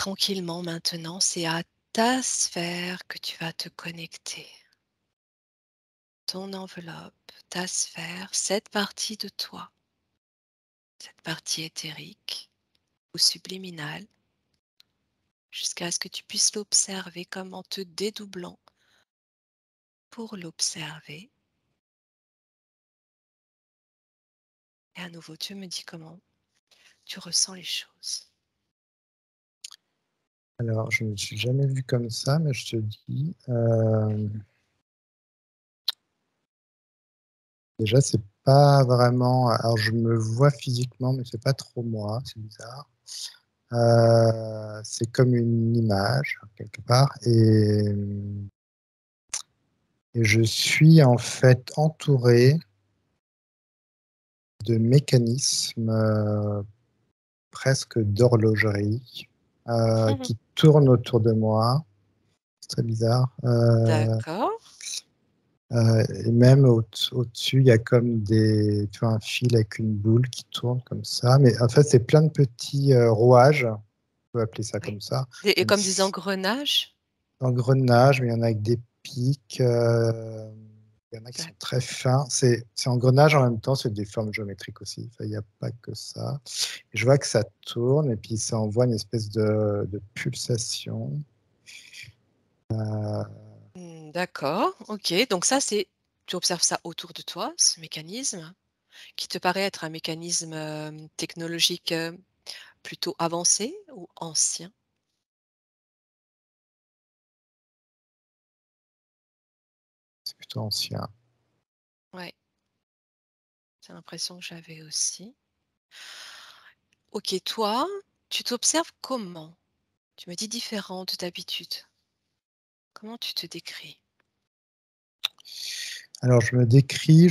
tranquillement maintenant, c'est à ta sphère que tu vas te connecter. Ton enveloppe, ta sphère, cette partie de toi, cette partie éthérique ou subliminale, jusqu'à ce que tu puisses l'observer comme en te dédoublant pour l'observer. Et à nouveau, tu me dis comment tu ressens les choses. Alors, je ne me suis jamais vu comme ça, mais je te dis, déjà, c'est pas vraiment. Alors, je me vois physiquement, mais c'est pas trop moi, c'est bizarre. C'est comme une image, quelque part, et je suis en fait entouré de mécanismes presque d'horlogerie qui tournent autour de moi. C'est très bizarre. D'accord. Et même au-dessus, il y a comme tu vois, un fil avec une boule qui tourne comme ça. Mais en fait, c'est plein de petits rouages, on peut appeler ça Oui. comme ça. Et Donc, comme des engrenages. engrenages, mais il y en a avec des pics. Il y en a qui sont très fins. C'est engrenage en même temps, c'est des formes géométriques aussi. Enfin, il n'y a pas que ça. Et je vois que ça tourne et puis ça envoie une espèce de pulsation. D'accord, ok. Donc ça, tu observes ça autour de toi, ce mécanisme, qui te paraît être un mécanisme technologique plutôt avancé ou ancien? C'est plutôt ancien. Ouais, c'est l'impression que j'avais aussi. Ok, toi, tu t'observes comment? Tu me dis différent de d'habitude. Comment tu te décris? Alors, je me décris,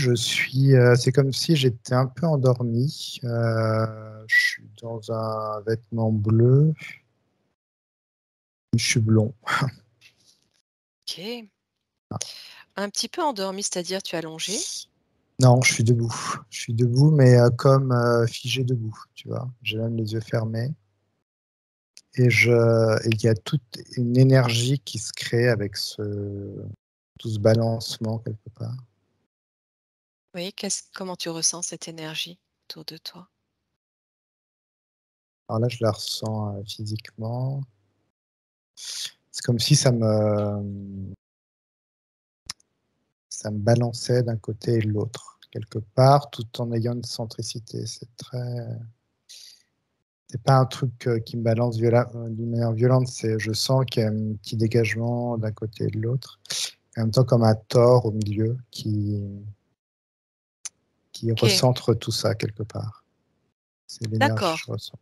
c'est comme si j'étais un peu endormi. Je suis dans un vêtement bleu. Je suis blond. Ok. Un petit peu endormi, c'est-à-dire tu es allongé? Non, je suis debout. Je suis debout, mais comme figé debout, tu vois. J'ai même les yeux fermés. Et il y a toute une énergie qui se crée avec tout ce balancement quelque part. Oui, comment tu ressens cette énergie autour de toi? Alors là, je la ressens physiquement. C'est comme si ça me balançait d'un côté et de l'autre, quelque part, tout en ayant une centricité. C'est pas un truc qui me balance d'une manière violente. Je sens qu'il y a un petit dégagement d'un côté et de l'autre, et en même temps comme un tore au milieu qui Ok, recentre tout ça quelque part. C'est l'énergie que d'accord. je ressens.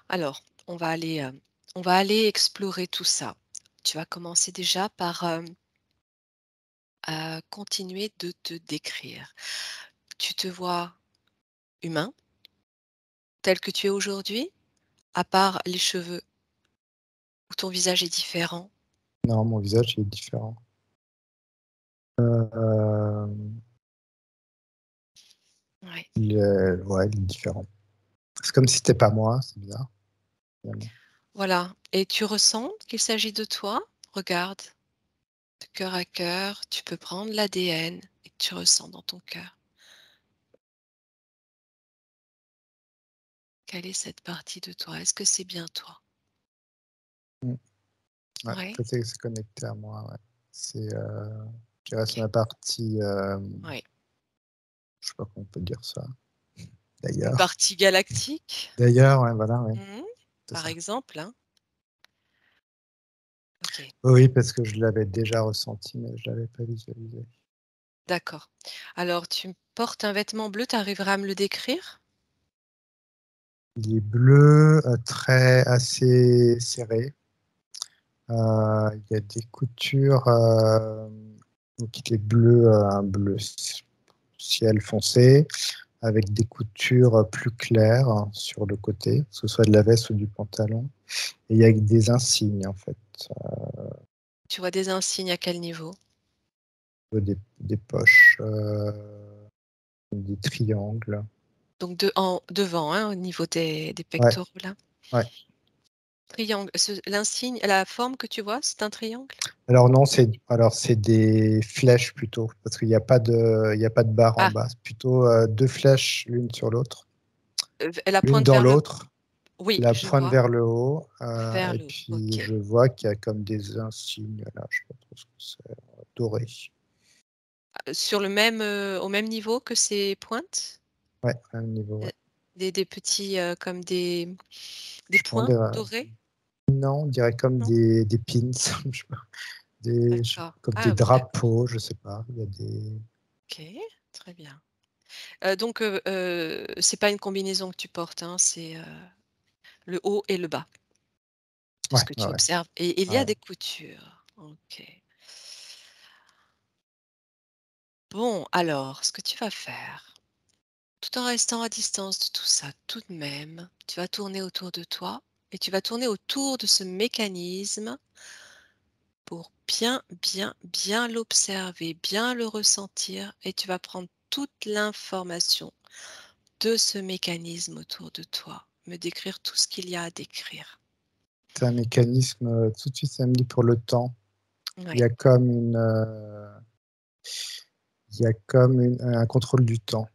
Alors, on va aller explorer tout ça. Tu vas commencer déjà par continuer de te décrire. Tu te vois humain, tel que tu es aujourd'hui, à part les cheveux, où ton visage est différent. Non, mon visage est différent. Euh, Ouais. ouais, il est différent. C'est comme si c'était pas moi, c'est bizarre, finalement. Voilà. Et tu ressens qu'il s'agit de toi. Regarde, de cœur à cœur, tu peux prendre l'ADN et tu ressens dans ton cœur. Quelle est cette partie de toi? Est-ce que c'est bien toi? Mm. Ouais, en Oui. fait, c'est connecté à moi. Ouais. Je dirais, c'est ma partie. Oui. Je sais pas comment on peut dire ça. Une D'ailleurs. partie galactique, D'ailleurs, ouais, voilà, ouais, mhm, c'est par ça. exemple, hein. Ok, Oui, parce que je l'avais déjà ressenti, mais je l'avais pas visualisé. d'accord. Alors, tu portes un vêtement bleu, tu arriveras à me le décrire? Il est bleu, assez serré. Il y a des coutures, donc il est bleu, un bleu ciel foncé, avec des coutures plus claires sur le côté, que ce soit de la veste ou du pantalon. Et il y a des insignes, en fait, Tu vois des insignes à quel niveau? des poches, des triangles. Donc devant, hein, au niveau des Ouais, pectoraux là. ouais. Triangle, l'insigne, la forme que tu vois, c'est un triangle? Alors non, c'est des flèches plutôt, parce qu'il y a pas de barre en Ah, bas. C'est plutôt deux flèches l'une sur l'autre, la l'une pointe dans vers le l'autre, oui, la je pointe vois, vers le haut, vers et le haut, puis OK. je vois qu'il y a comme des insignes là, je sais pas trop ce que c'est, doré. Sur le même, au même niveau que ces pointes? Ouais, à un niveau, Heu, ouais. des petits, comme des Je points demandais, dorés? non, on dirait comme Non? des pins, je sais pas, D'accord. comme des Ah oui, d'accord. drapeaux, je sais pas. Il y a des. OK, très bien. Donc c'est pas une combinaison que tu portes, hein, c'est, le haut et le bas, de ce Ouais, que ouais, tu ouais. observes et il y a Ouais. des coutures. OK. Bon, alors, ce que tu vas faire, tout en restant à distance de tout ça, tout de même, tu vas tourner autour de toi et tu vas tourner autour de ce mécanisme pour bien, bien, bien l'observer, bien le ressentir et tu vas prendre toute l'information de ce mécanisme autour de toi, me décrire tout ce qu'il y a à décrire. C'est un mécanisme, tout de suite, ça me dit pour le temps. Il y Oui, a comme une, il y a comme un contrôle du temps.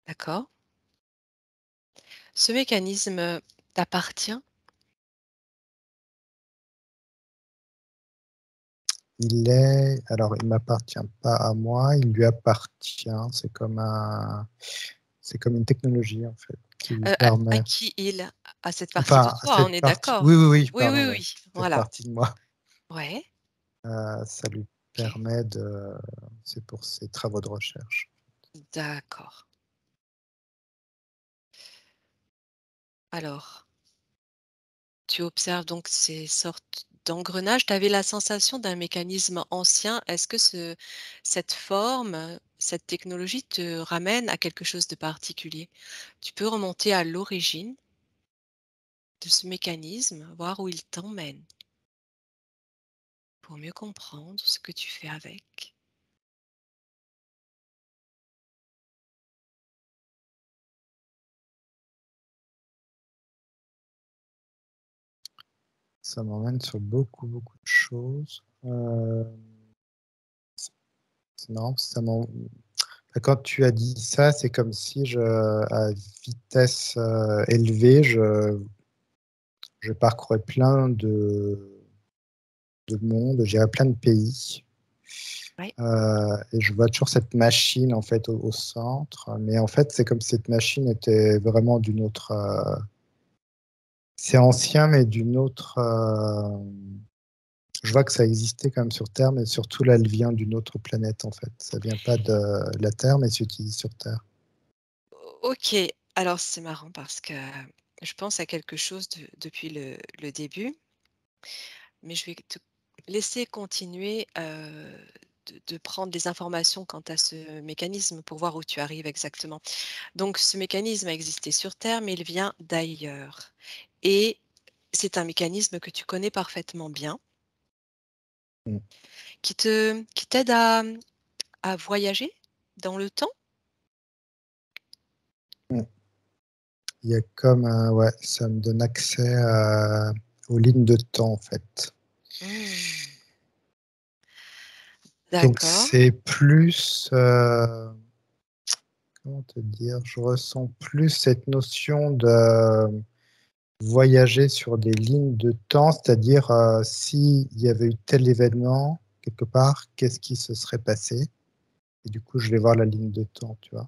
d'accord. Ce mécanisme t'appartient. Alors, il m'appartient pas à moi, il lui appartient. C'est comme une technologie, en fait, qui lui À permet, qui il? À cette partie de enfin, toi, on cette est partie, oui, d'accord? oui, oui, Oui, pardon, oui, ouais, oui, cette voilà. partie de moi, Ouais, ça lui OK, permet de, c'est pour ses travaux de recherche. d'accord. Alors, tu observes donc ces sortes d'engrenages. Tu avais la sensation d'un mécanisme ancien. Est-ce que cette forme, cette technologie te ramène à quelque chose de particulier? Tu peux remonter à l'origine de ce mécanisme, voir où il t'emmène pour mieux comprendre ce que tu fais avec. Ça m'emmène sur beaucoup, beaucoup de choses. C'est marrant, quand tu as dit ça, c'est comme si à vitesse élevée, je parcourais plein de monde, j'irais plein de pays. Oui, Et je vois toujours cette machine en fait au centre, mais en fait c'est comme si cette machine était vraiment d'une autre. C'est ancien, mais d'une autre. Je vois que ça existait quand même sur Terre, mais surtout là, elle vient d'une autre planète en fait. Ça vient pas de la Terre, mais s'utilise sur Terre. OK. Alors c'est marrant parce que je pense à quelque chose depuis le début, mais je vais te laisser continuer de prendre des informations quant à ce mécanisme pour voir où tu arrives exactement. Donc ce mécanisme a existé sur Terre, mais il vient d'ailleurs. Et c'est un mécanisme que tu connais parfaitement bien, Mm. qui t'aide à voyager dans le temps. Mm. Il y a comme ouais, ça me donne accès aux lignes de temps en fait. Hmm, Donc d'accord. c'est plus, comment te dire, je ressens plus cette notion de voyager sur des lignes de temps, c'est-à-dire s'il y avait eu tel événement quelque part, qu'est-ce qui se serait passé? Et du coup, je vais voir la ligne de temps, tu vois.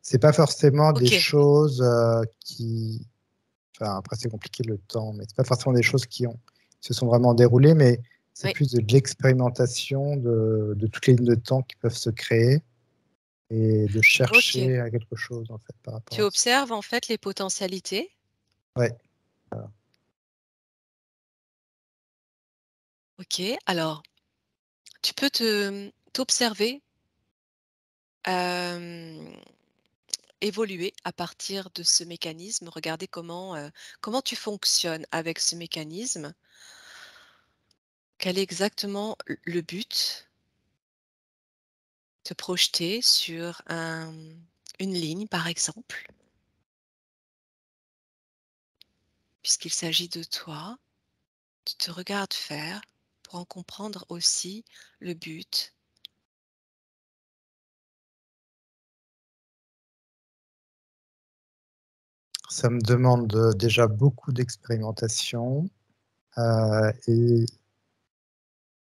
C'est pas forcément des OK. choses qui, enfin après c'est compliqué le temps, mais c'est pas forcément des choses se sont vraiment déroulées, mais c'est Oui. plus de l'expérimentation de toutes les lignes de temps qui peuvent se créer et de OK. chercher à quelque chose en fait par Tu rapport à ça. observes en fait les potentialités. Ouais. OK. Alors, tu peux t'observer, hem, évoluer à partir de ce mécanisme, regarder comment tu fonctionnes avec ce mécanisme. Quel est exactement le but? Te projeter sur une ligne, par exemple. puisqu'il s'agit de toi, tu te regardes faire pour en comprendre aussi le but. Ça me demande déjà beaucoup d'expérimentation et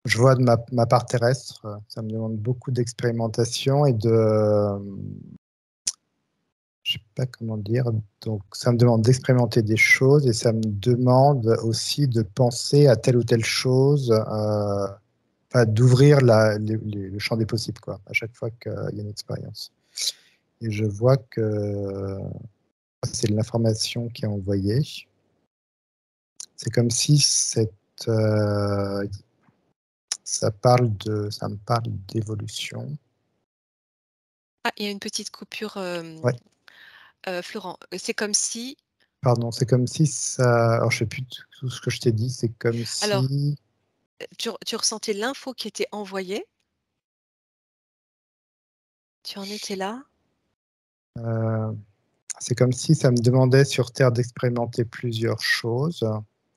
je vois de ma part terrestre, ça me demande beaucoup d'expérimentation et je sais pas comment dire, donc ça me demande d'expérimenter des choses et ça me demande aussi de penser à telle ou telle chose, enfin, d'ouvrir le champ des possibles, quoi, à chaque fois qu'il y a une expérience. Et je vois que c'est l'information qui est envoyée. C'est comme si euh, ça me parle d'évolution. Ah, il y a une petite coupure, Ouais, Florent. C'est comme si pardon, c'est comme si ça. Alors, je sais plus tout ce que je t'ai dit. C'est comme alors, si. tu ressentais l'info qui était envoyée? Tu en étais là? euh, c'est comme si ça me demandait sur Terre d'expérimenter plusieurs choses,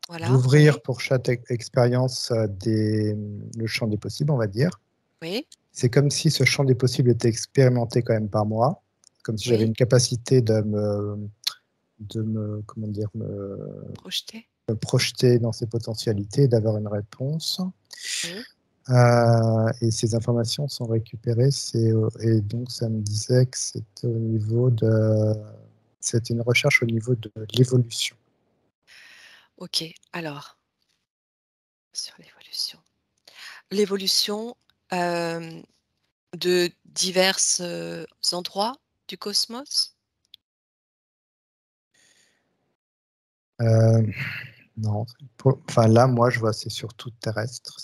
Voilà, d'ouvrir oui, pour chaque expérience le champ des possibles, on va dire. oui, C'est comme si ce champ des possibles était expérimenté quand même par moi, comme si j'avais oui, une capacité comment dire, projeté, me projeter dans ses potentialités, d'avoir une réponse. oui. Et ces informations sont récupérées, et donc ça me disait que c'était une recherche au niveau de l'évolution. OK, alors, sur l'évolution. L'évolution, hem, de divers, endroits du cosmos? Euh, non, enfin là, moi, je vois, c'est surtout terrestre.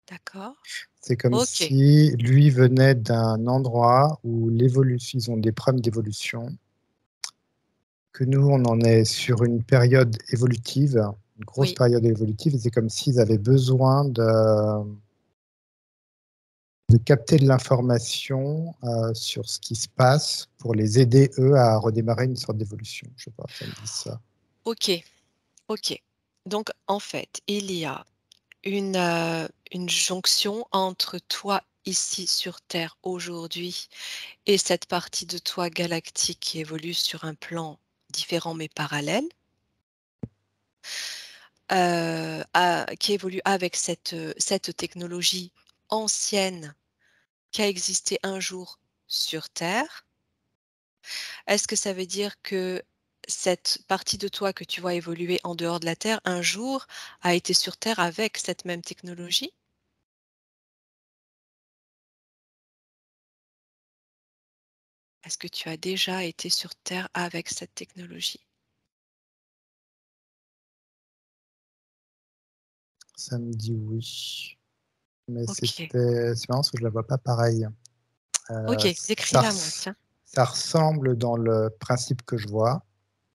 D'accord. C'est comme OK, si lui venait d'un endroit où l'évolution, ils ont des problèmes d'évolution, que nous, on en est sur une période évolutive, une grosse oui, période évolutive, et c'est comme s'ils avaient besoin de capter de l'information sur ce qui se passe pour les aider, eux, à redémarrer une sorte d'évolution. Je sais pas, ça me dit ça. OK, OK. Donc en fait, il y a une jonction entre toi, ici sur Terre, aujourd'hui et cette partie de toi galactique qui évolue sur un plan différent mais parallèle, qui évolue avec cette technologie ancienne qui a existé un jour sur Terre. Est-ce que ça veut dire que cette partie de toi que tu vois évoluer en dehors de la Terre, un jour, a été sur Terre avec cette même technologie? Est-ce que tu as déjà été sur Terre avec cette technologie? Ça me dit oui. Mais OK. c'est marrant parce que je la vois pas pareil. OK, Ça, décris-la moi, tiens. ça ressemble dans le principe que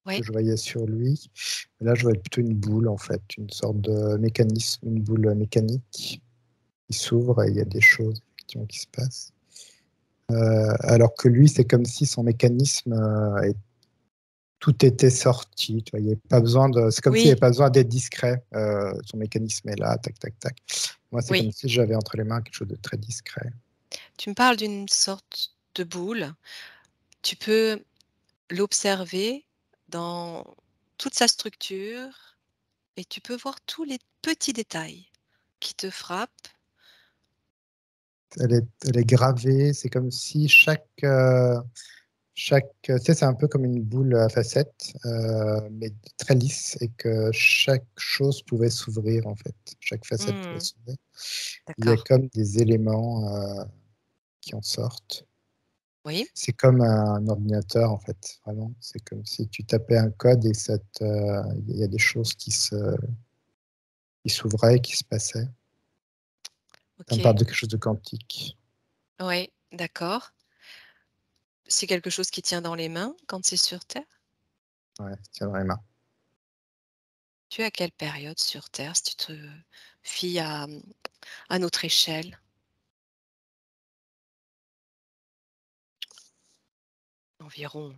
Oui, je voyais sur lui. Mais là, je vois plutôt une boule, en fait, une sorte de mécanisme, une boule mécanique qui s'ouvre et il y a des choses effectivement qui se passent. Alors que lui, c'est comme si son mécanisme tout était sorti. Tu vois, il y avait pas besoin c'est comme s'il n'y oui, avait pas besoin d'être discret. Son mécanisme est là, tac, tac, tac. Moi, c'est comme oui. si j'avais entre les mains quelque chose de très discret. Tu me parles d'une sorte de boule. Tu peux l'observer dans toute sa structure et tu peux voir tous les petits détails qui te frappent. Elle est gravée. C'est comme si tu sais, c'est un peu comme une boule à facettes, mais très lisse, et que chaque chose pouvait s'ouvrir, en fait. Chaque facette pouvait Mmh, s'ouvrir. Il y a d'accord. comme des éléments qui en sortent. Oui, C'est comme un ordinateur, en fait, vraiment. C'est comme si tu tapais un code et il y a des choses qui s'ouvraient, qui se passaient. Ça me parle OK. de quelque chose de quantique. Oui, d'accord. C'est quelque chose qui tient dans les mains quand c'est sur Terre? Ouais, tiens dans les mains. Tu es à quelle période sur Terre si tu te fies à notre échelle? Environ.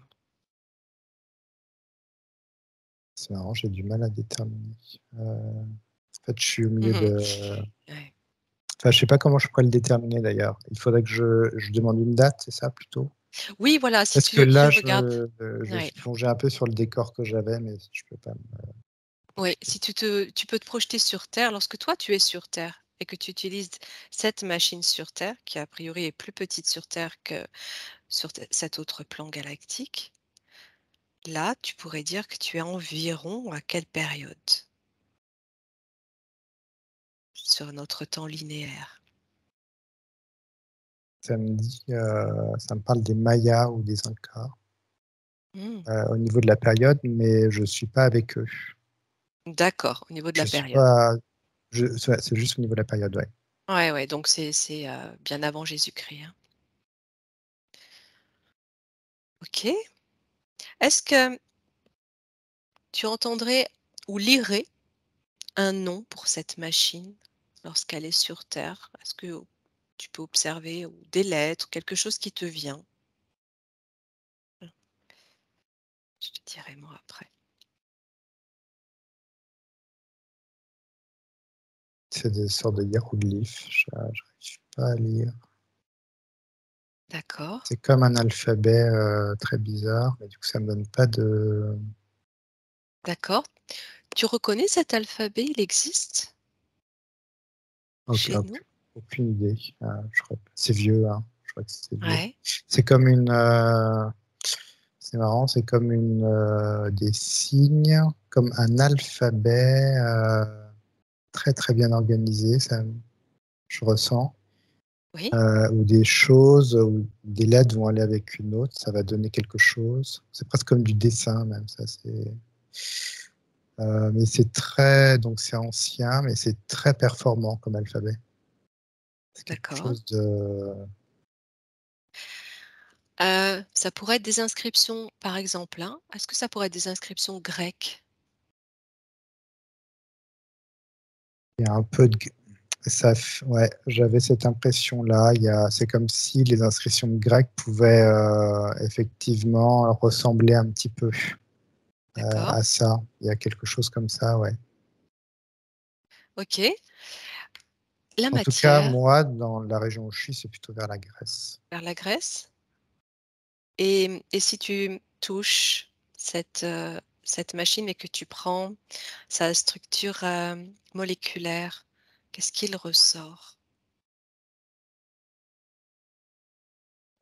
C'est marrant, j'ai du mal à déterminer. En fait, je suis au milieu Mhm. de... Ouais. Enfin, je sais pas comment je pourrais le déterminer d'ailleurs. Il faudrait que je demande une date, c'est ça plutôt? Oui, voilà, si Parce que tu là, regardes. je Ouais. plongeais un peu sur le décor que j'avais, mais je peux pas me Oui, projeter. si tu peux te projeter sur Terre, lorsque toi tu es sur Terre et que tu utilises cette machine sur Terre, qui a priori est plus petite sur Terre que sur cet autre plan galactique, là tu pourrais dire que tu es environ à quelle période sur notre temps linéaire? Ça me parle des Mayas ou des Incas Hmm. au niveau de la période, mais je suis pas avec eux. D'accord, au niveau de Je la suis période. pas. C'est juste au niveau de la période, ouais. Ouais, ouais, donc c'est bien avant Jésus-Christ, hein. Ok. Est-ce que tu entendrais ou lirais un nom pour cette machine lorsqu'elle est sur Terre? Est-ce que tu peux observer ou des lettres, quelque chose qui te vient? Je te dirai moi après. C'est des sortes de hiéroglyphes. J'arrive pas à lire. D'accord, C'est comme un alphabet très bizarre, mais du coup, ça me donne pas de. d'accord. Tu reconnais cet alphabet? Il existe chez nous? Aucune idée. C'est vieux, hein. Je crois que c'est vieux. Ouais, C'est comme une. C'est marrant, c'est comme des signes, comme un alphabet très très bien organisé, ça, je ressens. oui, Ou des choses, ou des lettres vont aller avec une autre, ça va donner quelque chose. C'est presque comme du dessin même, ça. Mais donc c'est ancien, mais c'est très performant comme alphabet. C'est quelque d'accord. chose de. Ça pourrait être des inscriptions, par exemple, hein. Est-ce que ça pourrait être des inscriptions grecques? Il y a un peu de. Ouais, j'avais cette impression-là. C'est comme si les inscriptions grecques pouvaient effectivement ressembler un petit peu D'accord, à ça. Il y a quelque chose comme ça, ouais. OK. La En tout cas, matière, moi, dans la région où je suis, c'est plutôt vers la Grèce. vers la Grèce et si tu touches cette machine et que tu prends sa structure, moléculaire, qu'est-ce qu'il ressort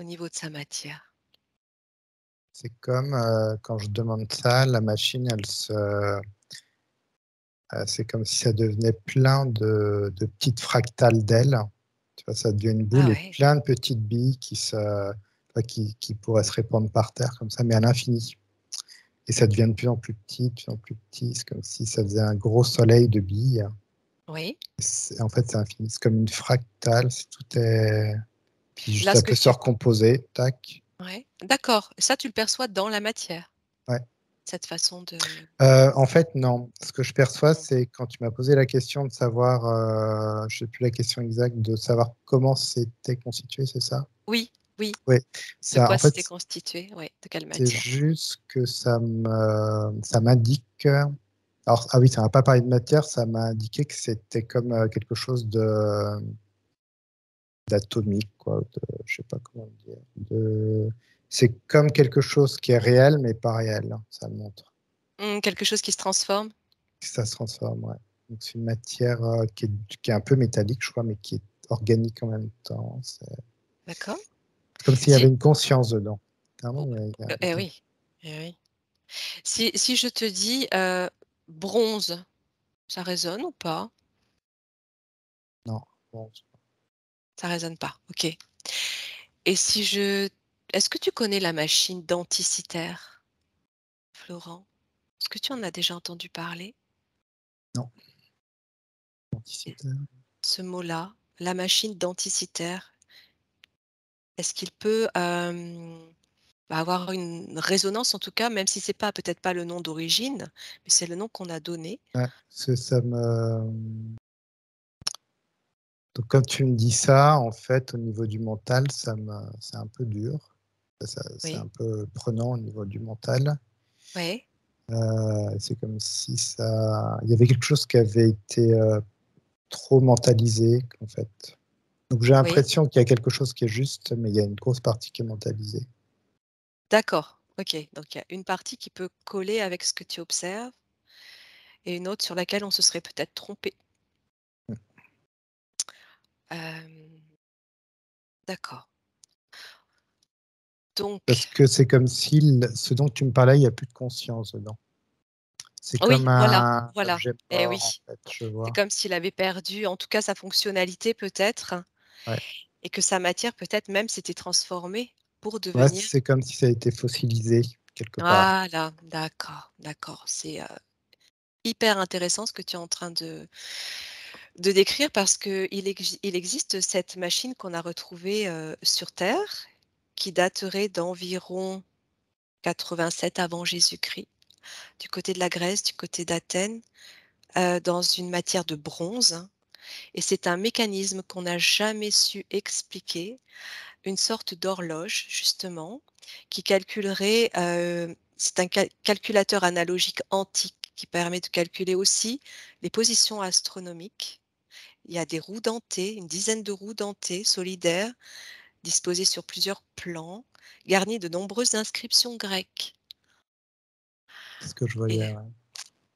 au niveau de sa matière? C'est comme quand je demande ça, la machine, c'est comme si ça devenait plein de petites fractales d'ailes. Tu vois, ça devient une boule Ah et ouais, plein de petites billes qui pourraient se répandre par terre comme ça, mais à l'infini. Et ça devient de plus en plus petit, de plus en plus petit. C'est comme si ça faisait un gros soleil de billes. oui. En fait, c'est infini. C'est comme une fractale. Tout est. Puis Là, ça ce que peut se tu recomposer. Tac. ouais, d'accord, ça, tu le perçois dans la matière, Ouais. cette façon de En fait, non. Ce que je perçois, non. c'est quand tu m'as posé la question de savoir, je sais plus la question exacte, de savoir comment c'était constitué, c'est ça? Oui, oui, Oui. de Ça, quoi en fait, c'était constitué, oui, de quelle c'est matière? juste que ça m'indique. Alors, ah oui, ça m'a pas parlé de matière, ça m'a indiqué que c'était comme quelque chose d'atomique, quoi. Je sais pas comment dire. C'est comme quelque chose qui est réel, mais pas réel, hein, ça le montre. Mmh, quelque chose qui se transforme? Ça se transforme, ouais. Donc, c'est une matière qui est un peu métallique, je crois, mais qui est organique en même temps. C'est D'accord. comme s'il y avait Si une conscience dedans. Clairement, ou il y a oui, eh oui. Si je te dis, bronze, ça résonne ou pas? non, bon, Ça résonne pas, OK. Et si je est-ce que tu connais la machine denticitaire, Florent? Est-ce que tu en as déjà entendu parler? non, Et anticipitaire. ce mot-là, la machine denticitaire, est-ce qu'il peut, avoir une résonance en tout cas, même si c'est pas peut-être pas le nom d'origine, mais c'est le nom qu'on a donné? Ouais, ça me. Donc, quand tu me dis ça, en fait, au niveau du mental, c'est un peu dur. C'est un Oui, peu prenant au niveau du mental. ouais, C'est comme si il y avait quelque chose qui avait été trop mentalisé, en fait. Donc j'ai Oui, l'impression qu'il y a quelque chose qui est juste, mais il y a une grosse partie qui est mentalisée. d'accord, OK. Donc il y a une partie qui peut coller avec ce que tu observes et une autre sur laquelle on se serait peut-être trompé. Hem, d'accord. Parce Donc que c'est comme si ce dont tu me parlais, il y a plus de conscience dedans. C'est oui, comme voilà, un voilà. objet Eh mort, en oui, fait, je c'est vois. comme s'il avait perdu, en tout cas, sa fonctionnalité peut-être Ouais. et que sa matière peut-être même s'était transformée pour Ouais, devenir c'est comme si ça a été fossilisé quelque part. voilà, d'accord, d'accord. C'est, hyper intéressant ce que tu es en train de décrire parce qu'il existe cette machine qu'on a retrouvée, sur terre, qui daterait d'environ 87 avant Jésus-Christ, du côté de la Grèce, du côté d'Athènes, dans une matière de bronze et c'est un mécanisme qu'on n'a jamais su expliquer, une sorte d'horloge justement, qui calculerait, c'est un calculateur analogique antique qui permet de calculer aussi les positions astronomiques. Il y a des roues dentées, une dizaine de roues dentées solidaires, disposées sur plusieurs plans, garnies de nombreuses inscriptions grecques. C'est ce que je voyais, Et ouais.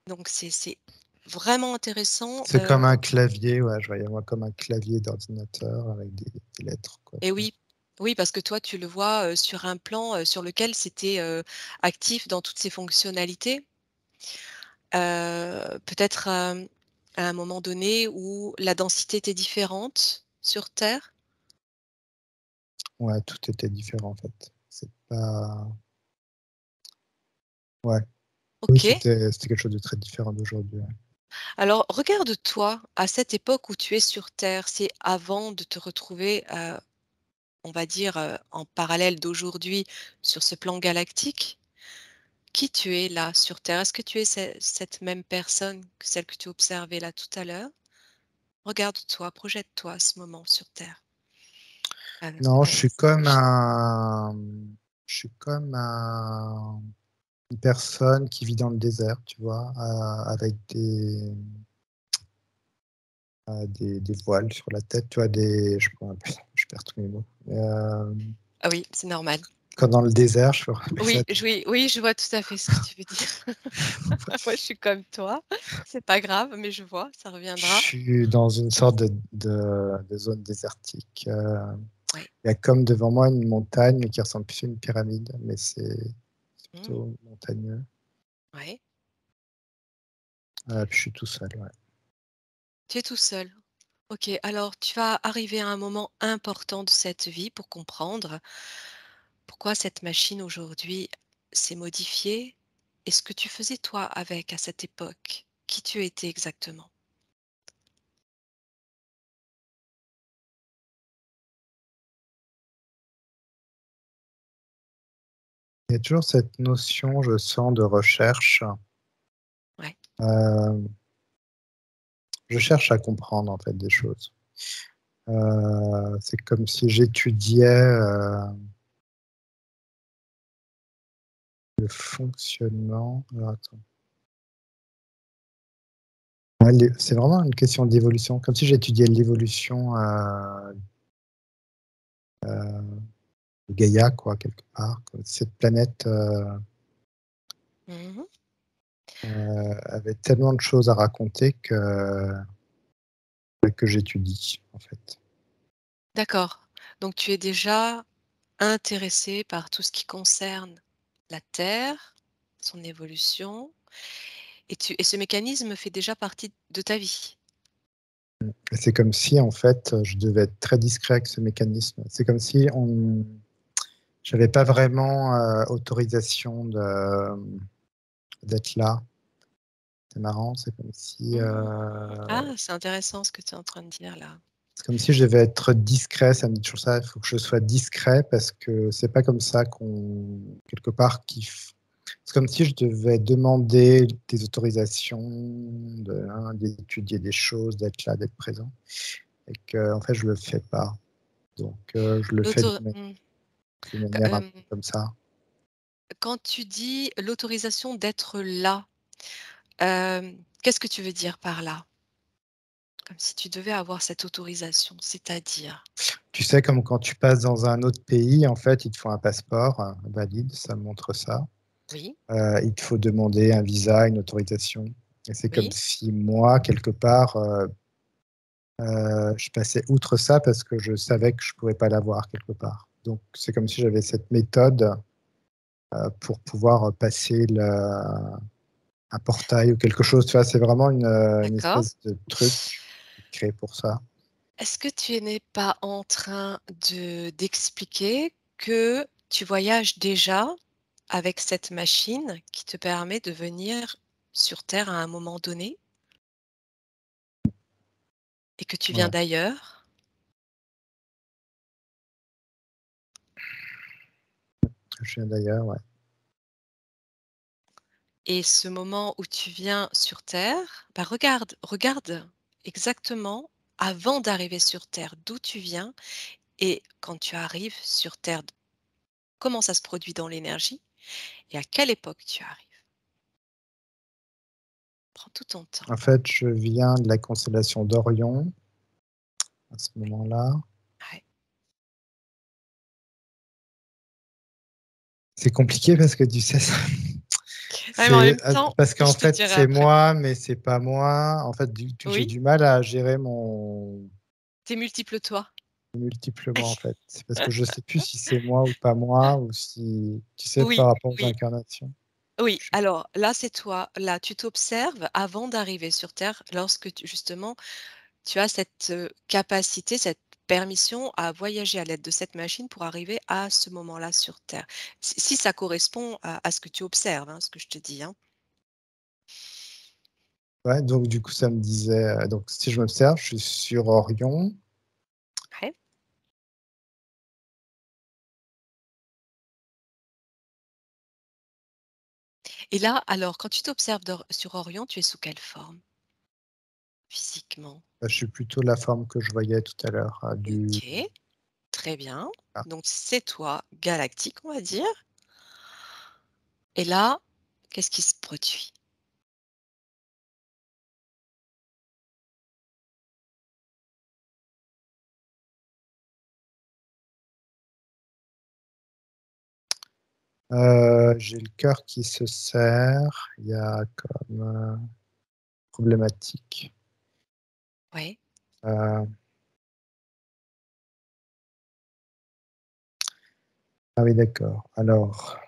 donc c'est vraiment intéressant. C'est comme un clavier, ouais, je voyais moi comme un clavier d'ordinateur avec des lettres, quoi, Et tu vois? oui, oui, parce que toi, tu le vois, sur un plan, sur lequel c'était, actif dans toutes ses fonctionnalités. Peut-être, à un moment donné où la densité était différente sur Terre? Ouais, tout était différent, en fait. C'est pas ouais, oui, OK. c'était quelque chose de très différent d'aujourd'hui, ouais. Alors regarde-toi à cette époque où tu es sur Terre, c'est avant de te retrouver, on va dire, en parallèle d'aujourd'hui sur ce plan galactique. Qui tu es là sur Terre? Est-ce que tu es cette même personne que celle que tu observais là tout à l'heure? Regarde-toi, projette-toi à ce moment sur Terre. Non, Avec cette machine. je suis comme une personne qui vit dans le désert, tu vois? Avec des voiles sur la tête, tu vois? Je perds tous mes mots. Ah oui, c'est normal. Comme dans le désert, je pourrais appeler ça. Oui, je vois tout à fait ce que tu veux dire. Moi, je suis comme toi. C'est pas grave, mais je vois, ça Je reviendra. suis dans une sorte de zone désertique. Oui. Il y a comme devant moi une montagne, mais qui ressemble plus à une pyramide, mais c'est Mmh. plutôt montagneux. Ouais. Puis je suis tout seul, ouais. Tu es tout seul. OK, alors tu vas arriver à un moment important de cette vie pour comprendre pourquoi cette machine aujourd'hui s'est modifiée et ce que tu faisais toi avec à cette époque. Qui tu étais exactement? Il y a toujours cette notion, je sens, de recherche. Ouais. Heu, je cherche à comprendre, en fait, des choses. C'est comme si j'étudiais, le fonctionnement attends. Ouais, c'est vraiment une question d'évolution, comme si j'étudiais l'évolution, de Gaïa, quoi, quelque part, quoi. Cette planète, Mmh. avait tellement de choses à raconter que j'étudie, en fait. D'accord. Donc tu es déjà intéressé par tout ce qui concerne la Terre, son évolution et ce mécanisme fait déjà partie de ta vie? Et c'est comme si, en fait, je devais être très discret avec ce mécanisme. C'est comme si j'avais pas vraiment, autorisation d'être là. C'est marrant, Mmh. Ah, c'est intéressant ce que tu es en train de dire là. c'est comme si je devais être discret. Ça me dit toujours ça, il faut que je sois discret parce que c'est pas comme ça qu'on quelque part qui f c'est comme si je devais demander des autorisations, d'étudier des choses, d'être là, d'être présent et qu'en fait je le fais pas. Donc je le fais L'auto mmh, d'une manière un peu comme ça. quand tu dis l'autorisation d'être là, qu'est-ce que tu veux dire par là? Comme si tu devais avoir cette autorisation, c'est-à-dire? Tu sais, comme quand tu passes dans un autre pays, en fait, il te faut un passeport valide, ça montre ça. Oui, Il te faut demander un visa, une autorisation. Et c'est comme oui, si moi, quelque part, je passais outre ça parce que je savais que je ne pouvais pas l'avoir quelque part. Donc, c'est comme si j'avais cette méthode pour pouvoir passer un portail ou quelque chose. Tu vois, c'est vraiment une d'accord. espèce de truc créé pour ça. Est-ce que tu n'es pas en train d'expliquer que tu voyages déjà avec cette machine qui te permet de venir sur terre à un moment donné et que tu viens Ouais. d'ailleurs? Je viens d'ailleurs, ouais. Et ce moment où tu viens sur terre, bah, regarde exactement avant d'arriver sur terre d'où tu viens et quand tu arrives sur terre, comment ça se produit dans l'énergie et à quelle époque tu arrives. Prends tout ton temps. En fait, je viens de la constellation d'Orion à ce moment-là. Ouais. C'est compliqué parce que tu sais, Ouais, mais en c'est même temps, parce qu'en je te fait, dirai c'est après. moi, mais c'est pas moi. En fait, j'ai Oui, du mal à gérer mon tes multiples toi. multiple moi, en fait. C'est parce que je sais plus si c'est moi ou pas moi, ou si, tu sais, par Oui, rapport aux oui, incarnations. oui. Je- Alors là, c'est toi. Là, tu t'observes avant d'arriver sur terre lorsque justement tu as cette, capacité, cette permission à voyager à l'aide de cette machine pour arriver à ce moment-là sur terre. Si ça correspond à ce que tu observes, hein, ce que je te dis, hein. Ouais, donc du coup, ça me disait, donc si je m'observe, je suis sur Orion. Ouais. Et là, alors quand tu t'observes sur Orion, tu es sous quelle forme physiquement? Je suis plutôt la forme que je voyais tout à l'heure, OK, très bien. ah, Donc c'est toi galactique, on va dire. Et là, qu'est-ce qui se produit? j'ai le cœur qui se serre. Il y a comme problématique. Ouais. Euh, ah oui, d'accord. Alors,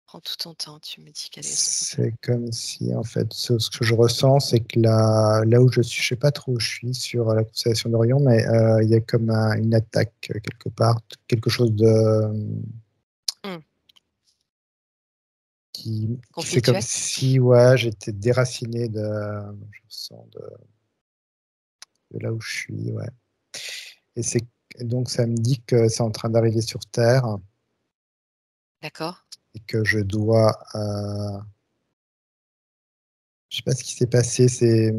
Prends tout ton temps, tu me dis quel est ce problème. c'est comme si, en fait, ce que je ressens, c'est que là où je suis, je sais pas trop où je suis sur la constellation d'Orion, mais il y a comme une attaque quelque part, quelque chose de Mmh. qui fait comme Conflictuel? si, ouais, j'étais déraciné je sens de là où je suis, ouais. Et c'est donc ça me dit que c'est en train d'arriver sur Terre D'accord. et que je dois je sais pas ce qui s'est passé.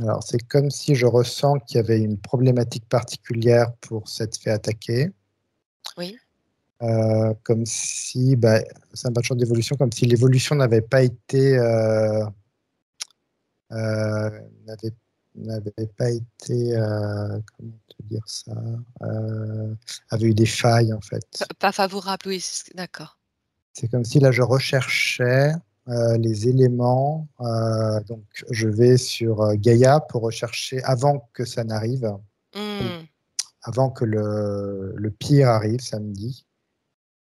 Alors, c'est comme si je ressens qu'il y avait une problématique particulière pour s'être fait attaquer. Oui. Comme si, bah, c'est un patchwork d'évolution, comme si l'évolution n'avait pas été, n'avait, n'avait pas été, comment te dire ça, avait eu des failles en fait. Pas favorable, oui, d'accord. C'est comme si là je recherchais les éléments. Donc je vais sur Gaïa pour rechercher avant que ça n'arrive, Mmh. avant que le pire arrive samedi,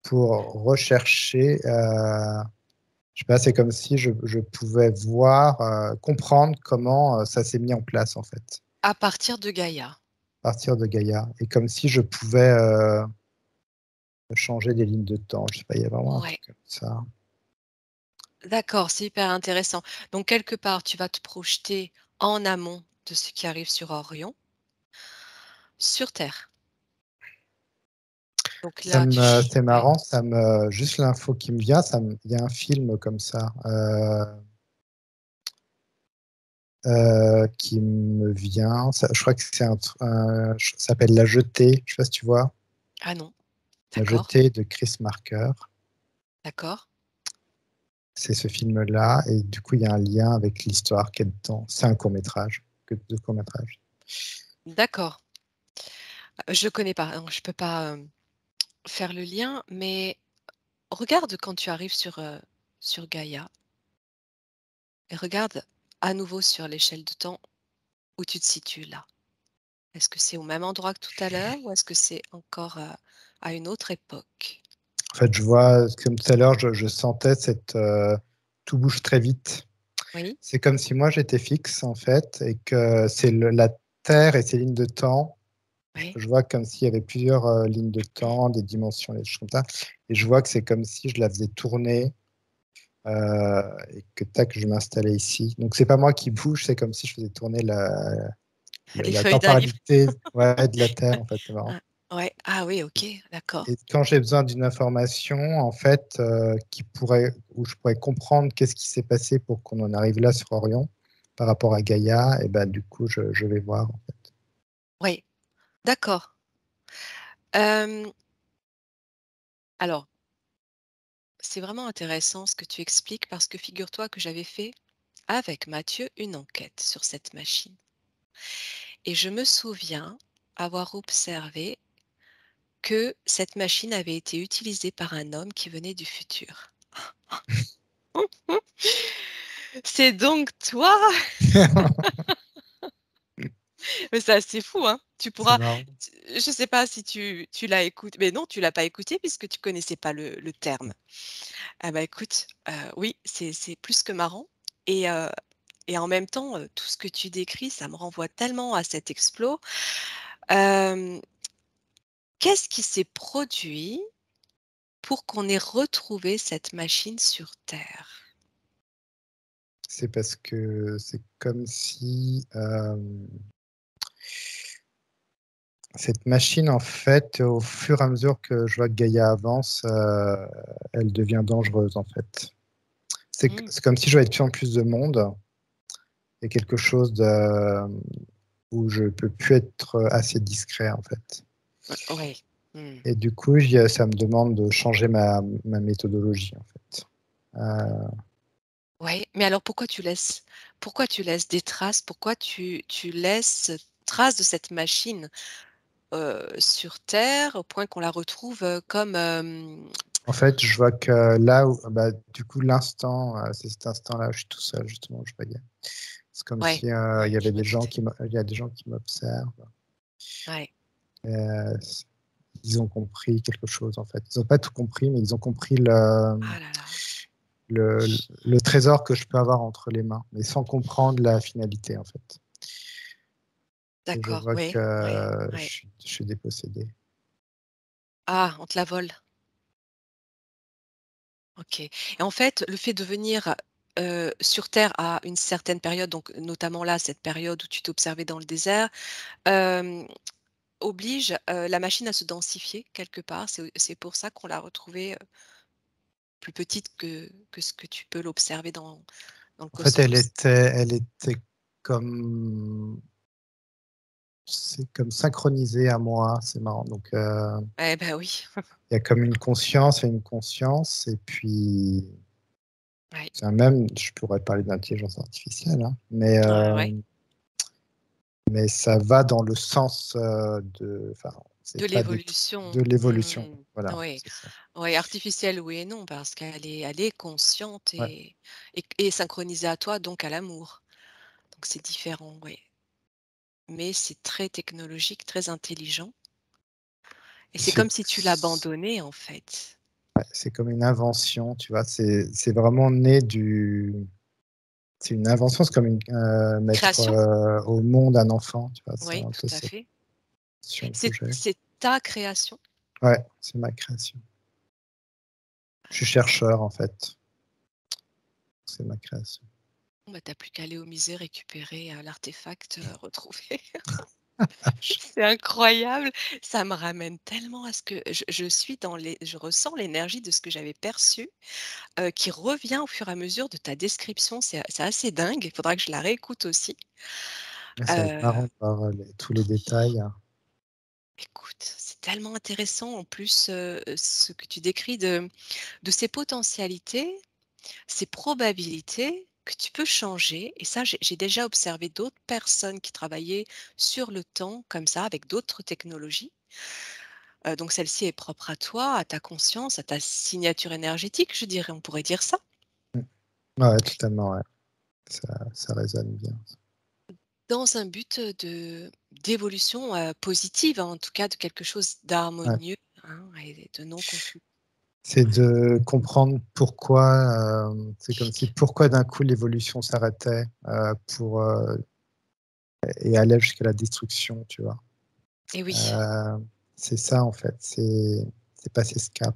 pour rechercher. Je sais pas, c'est comme si je pouvais voir, comprendre comment ça s'est mis en place en fait, À partir de Gaïa. à partir de Gaïa. Et comme si je pouvais changer des lignes de temps. Je sais pas, il y a vraiment un Ouais, truc comme ça. d'accord, c'est hyper intéressant. Donc quelque part, tu vas te projeter en amont de ce qui arrive sur Orion, sur Terre. Donc là, C'est ouais, marrant, juste l'info qui me vient, il y a un film comme ça qui me vient. Je crois que ça s'appelle La Jetée. Je sais pas si tu vois. ah non, La D'accord, Jetée de Chris Marker. d'accord, C'est ce film-là, et du coup, il y a un lien avec l'histoire qui est dedans. C'est un court-métrage, que deux courts-métrages. d'accord. Je connais pas, donc je peux pas, faire le lien, mais regarde quand tu arrives sur Gaïa et regarde à nouveau sur l'échelle de temps où tu te situes là. Est-ce que c'est au même endroit que tout à l'heure ou est-ce que c'est encore, à une autre époque? En fait, je vois, comme tout à l'heure, je sentais tout bouge très vite. Oui, C'est comme si moi j'étais fixe en fait, et que la Terre et ses lignes de temps. oui. Je vois comme s'il y avait plusieurs lignes de temps, des dimensions, des choses comme ça. Et je vois que c'est comme si je la faisais tourner, et que tac, je m'installais ici. Donc c'est pas moi qui bouge, c'est comme si je faisais tourner Les la feuilles d'un livre. temporalité, ouais, de la Terre, en fait. C'est marrant. Ah, ouais. Ah oui, OK, d'accord. Et quand j'ai besoin d'une information, en fait, où je pourrais comprendre qu'est-ce qui s'est passé pour qu'on en arrive là sur Orion par rapport à Gaïa, et ben du coup, je vais voir. Oui, d'accord. Hem, alors, c'est vraiment intéressant ce que tu expliques parce que figure-toi que j'avais fait avec Mathieu une enquête sur cette machine et je me souviens avoir observé que cette machine avait été utilisée par un homme qui venait du futur. C'est donc toi? Mais c'est assez fou, hein? Tu C'est pourras marrant. je sais pas si tu l'as écouté mais non, tu l'as pas écouté puisque tu connaissais pas le terme. Ah bah, écoute, oui, c'est plus que marrant et en même temps, tout ce que tu décris, ça me renvoie tellement à cet explos. Hem, Qu'est-ce qui s'est produit pour qu'on ait retrouvé cette machine sur terre? C'est parce que c'est comme si cette machine, en fait, au fur et à mesure que je vois que Gaïa avance, elle devient dangereuse, en fait. Mmh, C'est comme si je voyais de plus en plus de monde et quelque chose où je peux plus être assez discret, en fait. oui. Mmh. Et du coup, ça me demande de changer ma méthodologie, en fait. Ouais, mais alors pourquoi tu laisses des traces? Pourquoi tu laisses trace de cette machine, sur terre au point qu'on la retrouve, comme, En fait, je vois que là où, bah, du coup, c'est cet instant-là, où je suis tout seul, justement, je voyais. C'est comme ouais, si il ouais, y je avait me doutais. il y a des gens qui m'observent. Ouais. Euh, Ils ont compris quelque chose, en fait. Ils n'ont pas tout compris, mais ils ont compris Ah là là. le trésor que je peux avoir entre les mains, mais sans comprendre la finalité, en fait. Et je D'accord, vois oui, que ouais, ouais. je suis dépossédé. Ah, on te la vole. OK et en fait, le fait de venir, sur terre à une certaine période, donc notamment là, cette période où tu t'observais dans le désert, hem, oblige, la machine à se densifier quelque part. C'est pour ça qu'on l'a retrouvée, plus petite que ce que tu peux l'observer dans le En fait, cosmos. elle était comme, c'est comme synchronisé à moi, c'est marrant. Donc, Eh ben oui. il y a comme une conscience et une conscience, et puis, Ouais. même, je pourrais parler d'intelligence artificielle, hein, Ouais, ouais. mais ça va dans le sens enfin, De c'est pas du tout l'évolution. de l'évolution. Mmh. Voilà, Oui. c'est ça. Oui, artificielle, oui et non, parce qu'elle est consciente Ouais. et synchronisée à toi, donc à l'amour. Donc c'est différent, oui. Mais c'est très technologique, très intelligent et c'est C'est comme si tu l'abandonnais, en fait. c'est comme une invention, tu vois. C'est vraiment né c'est une invention, c'est comme mettre Création? au monde un enfant, tu vois. C'est Oui, un peu tout à cette fait. notion que C'est j'ai. c'est ta création? Ouais, c'est ma création. Je suis chercheur, en fait. C'est ma création. Bon, bah, tu plus qu'à aller au musée récupérer, l'artefact, retrouvé. C'est incroyable, ça me ramène tellement à ce que je suis je ressens l'énergie de ce que j'avais perçu, qui revient au fur et à mesure de ta description. C'est assez dingue, il faudra que je la réécoute aussi. Ça va être marrant Heu, de voir tous les détails. Écoute, c'est tellement intéressant en plus, ce que tu décris de ces potentialités, ces probabilités que tu peux changer et ça, j'ai déjà observé d'autres personnes qui travaillaient sur le temps comme ça avec d'autres technologies. Donc celle-ci est propre à toi, à ta conscience, à ta signature énergétique, je dirais, on pourrait dire ça? Mmh. Ouais, totalement, ouais. Ça résonne bien. Dans un but, de d'évolution, positive, hein, en tout cas de quelque chose Ouais. d'harmonieux, hein et de non conflit. C'est de comprendre pourquoi, c'est comme si pourquoi d'un coup l'évolution s'arrêtait, pour, et allait jusqu'à la destruction, tu vois? Et oui, C'est ça en fait, c'est passer ce cap.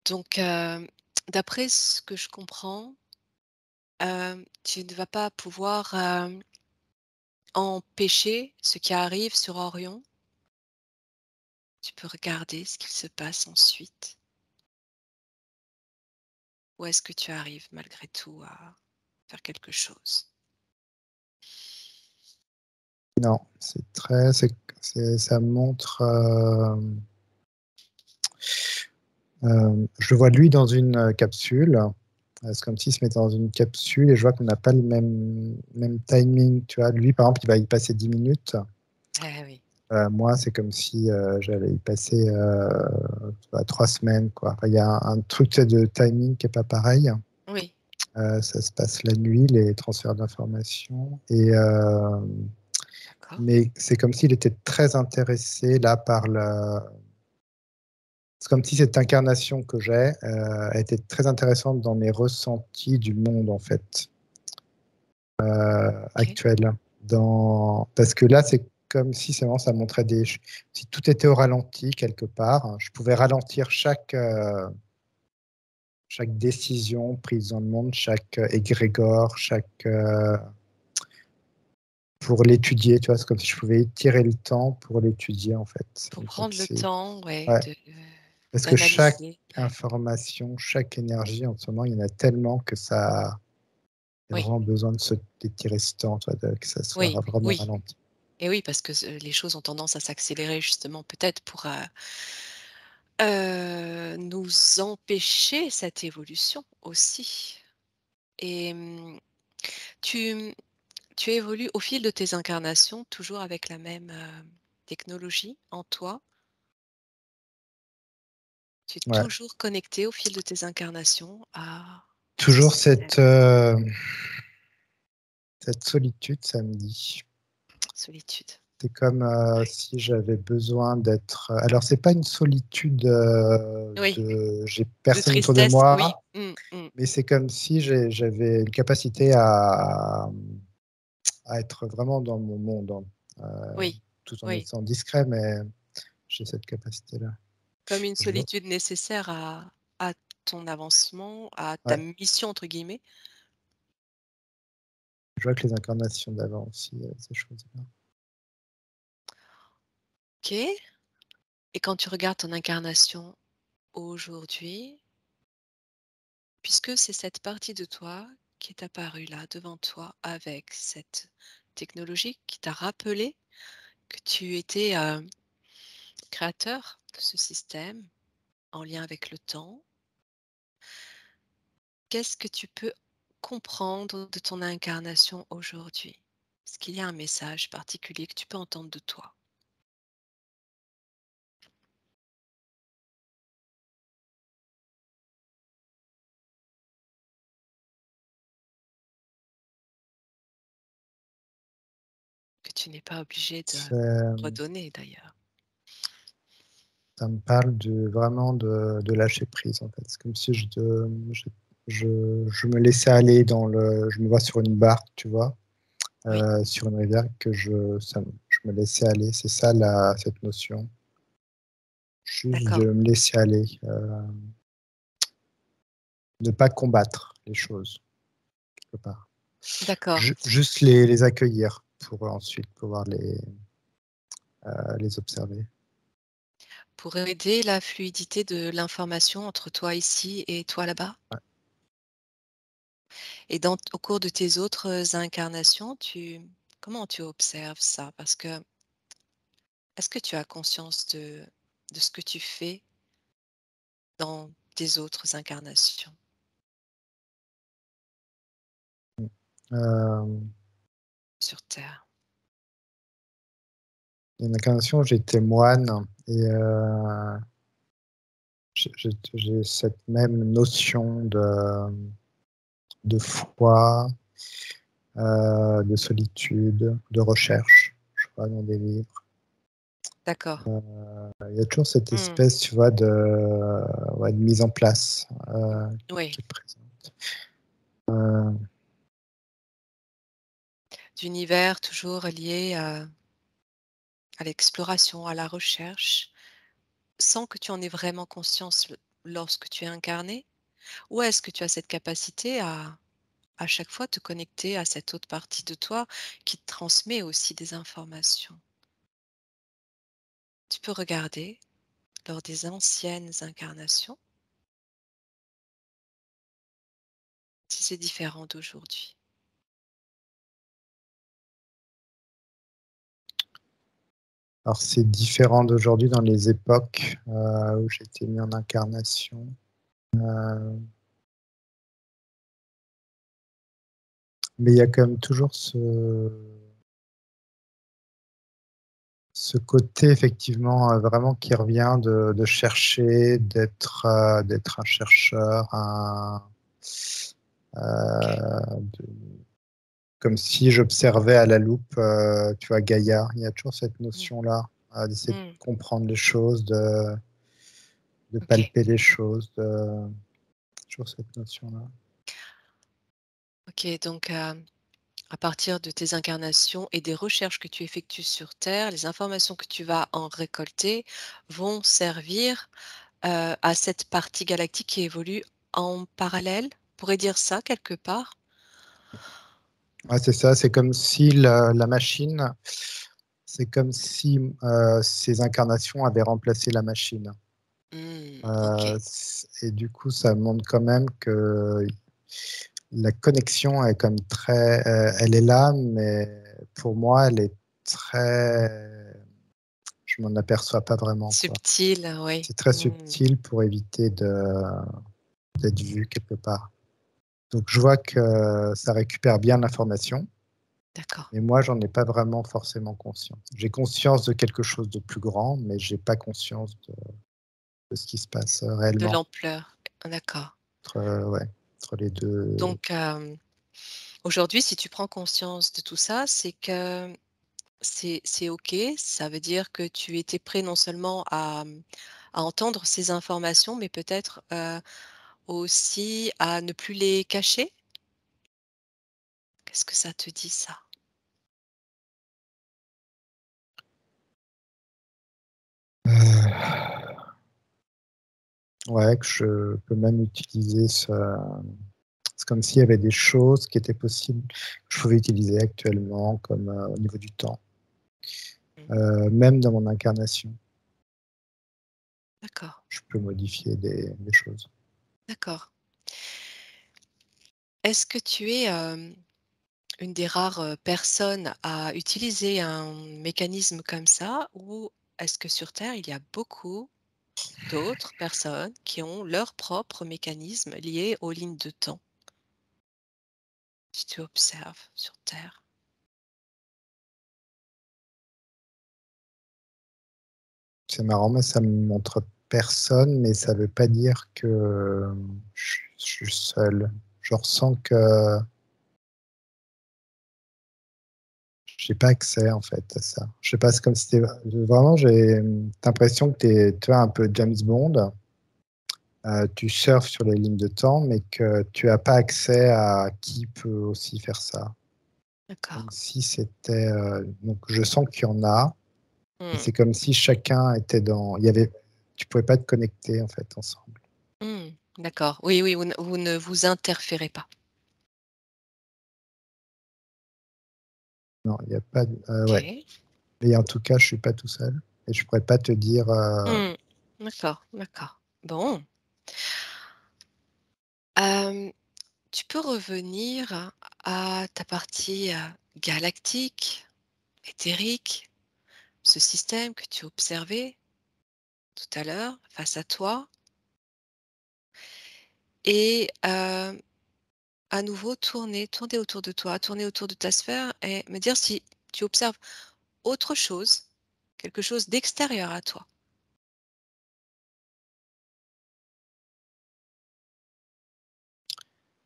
donc d'après ce que je comprends, tu ne vas pas pouvoir, empêcher ce qui arrive sur Orion. Tu peux regarder ce qu'il se passe ensuite. Ou est-ce que tu arrives malgré tout à faire quelque chose? Non, ça montre, je vois lui dans une, capsule. C'est comme s'il se mettait dans une capsule et je vois qu'on n'a pas le même timing, tu vois? Lui, par exemple, il va y passer 10 minutes. Eh oui, Moi, c'est comme si, j'allais y passer, 3 semaines, quoi. Enfin, il y a un truc, tu sais, de timing qui est pas pareil. oui, Ça se passe la nuit, les transferts d'informations d'accord. mais c'est comme s'il était très intéressé là par le c'est comme si cette incarnation que j'ai, était très intéressante dans mes ressentis du monde, en fait, OK, actuel. Parce que là, c'est comme si c'est vraiment ça montrait si tout était au ralenti quelque part, je pouvais ralentir chaque décision prise dans le monde, chaque égrégore, pour l'étudier, tu vois? C'est comme si je pouvais étirer le temps pour l'étudier, en fait. pour Et donc prendre le temps, ouais, ouais, de parce que chaque d'analyser, ouais. information, chaque énergie en ce moment, il y en a tellement que ça il y a Oui, vraiment besoin d'étirer ce temps, tu vois? Que ça soit oui, vraiment oui. ralenti. Et oui, parce que les choses ont tendance à s'accélérer justement peut-être pour, nous empêcher cette évolution aussi. Et tu, tu évolues au fil de tes incarnations toujours avec la même, technologie en toi? Tu es Ouais. toujours connecté au fil de tes incarnations à ce Toujours système, cette solitude samedi. solitude? C'est comme, Ouais. si j'avais besoin d'être, alors c'est pas une solitude, Oui, de j'ai de personne autour de tristesse, oui. moi, Mmh, mmh. mais c'est comme si j'avais une capacité à être vraiment dans mon monde, hein, Oui, tout en oui. étant discret, mais j'ai cette capacité-là. Comme une Je vois solitude nécessaire à ton avancement, à ta ouais, «mission» entre guillemets. je vois que les incarnations d'avant aussi, ces choses-là. OK. Et quand tu regardes ton incarnation aujourd'hui, puisque c'est cette partie de toi qui est apparue là devant toi avec cette technologie qui t'a rappelé que tu étais, créateur de ce système en lien avec le temps, qu'est-ce que tu peux comprendre de ton incarnation aujourd'hui? Est-ce qu'il y a un message particulier que tu peux entendre de toi? Que tu n'es pas obligé de C'est redonner d'ailleurs. Ça me parle vraiment de lâcher prise, en fait. C'est comme si je me laissais aller je me vois sur une barque, tu vois? Oui, Sur une rivière que je me laissais aller. C'est ça cette notion. Juste d'accord, de me laisser aller, ne pas combattre les choses, quelque part. d'accord. Juste les accueillir pour ensuite pouvoir les observer. Pour aider la fluidité de l'information entre toi ici et toi là-bas? Ouais. Et au cours de tes autres incarnations, comment tu observes ça? Parce que est-ce que tu as conscience de ce que tu fais dans tes autres incarnations? Hem, Sur terre? il y a une incarnation où j'étais moine et j'ai cette même notion de foi, de solitude, de recherche, je crois, dans des livres. D'accord. Il y a toujours cette Mmh. espèce, tu vois, ouais, de mise en place, Oui, qui est présente. Heu, d'univers toujours lié à l'exploration, à la recherche, sans que tu en aies vraiment conscience lorsque tu es incarné? Ou est-ce que tu as cette capacité à chaque fois te connecter à cette autre partie de toi qui te transmet aussi des informations? Tu peux regarder lors des anciennes incarnations si c'est différent d'aujourd'hui. alors c'est différent d'aujourd'hui dans les époques, où j'ai été mis en incarnation. Heu, mais il y a quand même toujours ce côté effectivement, vraiment qui revient de chercher, d'être un chercheur, OK. de comme si j'observais à la loupe, tu vois, Gaïa. Il y a toujours cette Mmh. notion-là, d'essayer de Mmh. comprendre les choses, de OK. palper les choses, toujours cette notion-là. OK, donc à partir de tes incarnations et des recherches que tu effectues sur Terre, les informations que tu vas en récolter vont servir, à cette partie galactique qui évolue en parallèle? On pourrait dire ça quelque part? Ouais, c'est ça, c'est comme si la machine, c'est comme si, ces incarnations avaient remplacé la machine. OK. C et du coup, ça montre quand même que la connexion est quand même très, elle est là, mais pour moi, elle est très, je m'en aperçois pas vraiment, quoi. Subtil, oui. C'est très Mmh. subtil pour éviter d'être vu quelque part. Donc je vois que ça récupère bien l'information, D'accord. mais moi, j'en ai pas vraiment forcément conscience. J'ai conscience de quelque chose de plus grand, mais j'ai pas conscience de ce qui se passe, De réellement l'ampleur. D'accord. entre, ouais, entre les 2. Donc aujourd'hui, si tu prends conscience de tout ça, c'est que c'est OK. Ça veut dire que tu étais prêt non seulement à entendre ces informations, mais peut-être, aussi à ne plus les cacher? Qu'est-ce que ça te dit ça? Ouais, que je peux même utiliser ce c'est comme s'il y avait des choses qui étaient possibles, que je pouvais utiliser actuellement comme, au niveau du temps, Mmh. même dans mon incarnation, D'accord, je peux modifier des choses. d'accord. Est-ce que tu es, une des rares, personnes à utiliser un mécanisme comme ça? Ou est-ce que sur terre, il y a beaucoup d'autres personnes qui ont leur propre mécanisme lié aux lignes de temps? Si tu observes sur terre. C'est marrant, mais ça me montre personne, mais ça veut pas dire que, je suis seul. Je ressens que j'ai pas accès, en fait, à ça. Je sais pas, c'est comme si tu vraiment, j'ai, l'impression que tu es, tu vois, un peu James Bond. Tu surfes sur les lignes de temps, mais que tu as pas accès à qui peut aussi faire ça. D'accord. Comme si c'était, donc je sens qu'il y en a, mais Mmh. c'est comme si chacun était dans il y avait tu pouvais pas te connecter, en fait, ensemble. Mmh. D'accord. Oui, oui, vous ne vous interférez pas. Non, il y a pas de ouais, OK. et en tout cas, je suis pas tout seul et je pourrais pas te dire, Mmh. D'accord, d'accord. Bon. Hem, Tu peux revenir à ta partie, galactique, éthérique, ce système que tu observais tout à l'heure face à toi et à nouveau tourner autour de toi, tourner autour de ta sphère et me dire si tu observes autre chose, quelque chose d'extérieur à toi.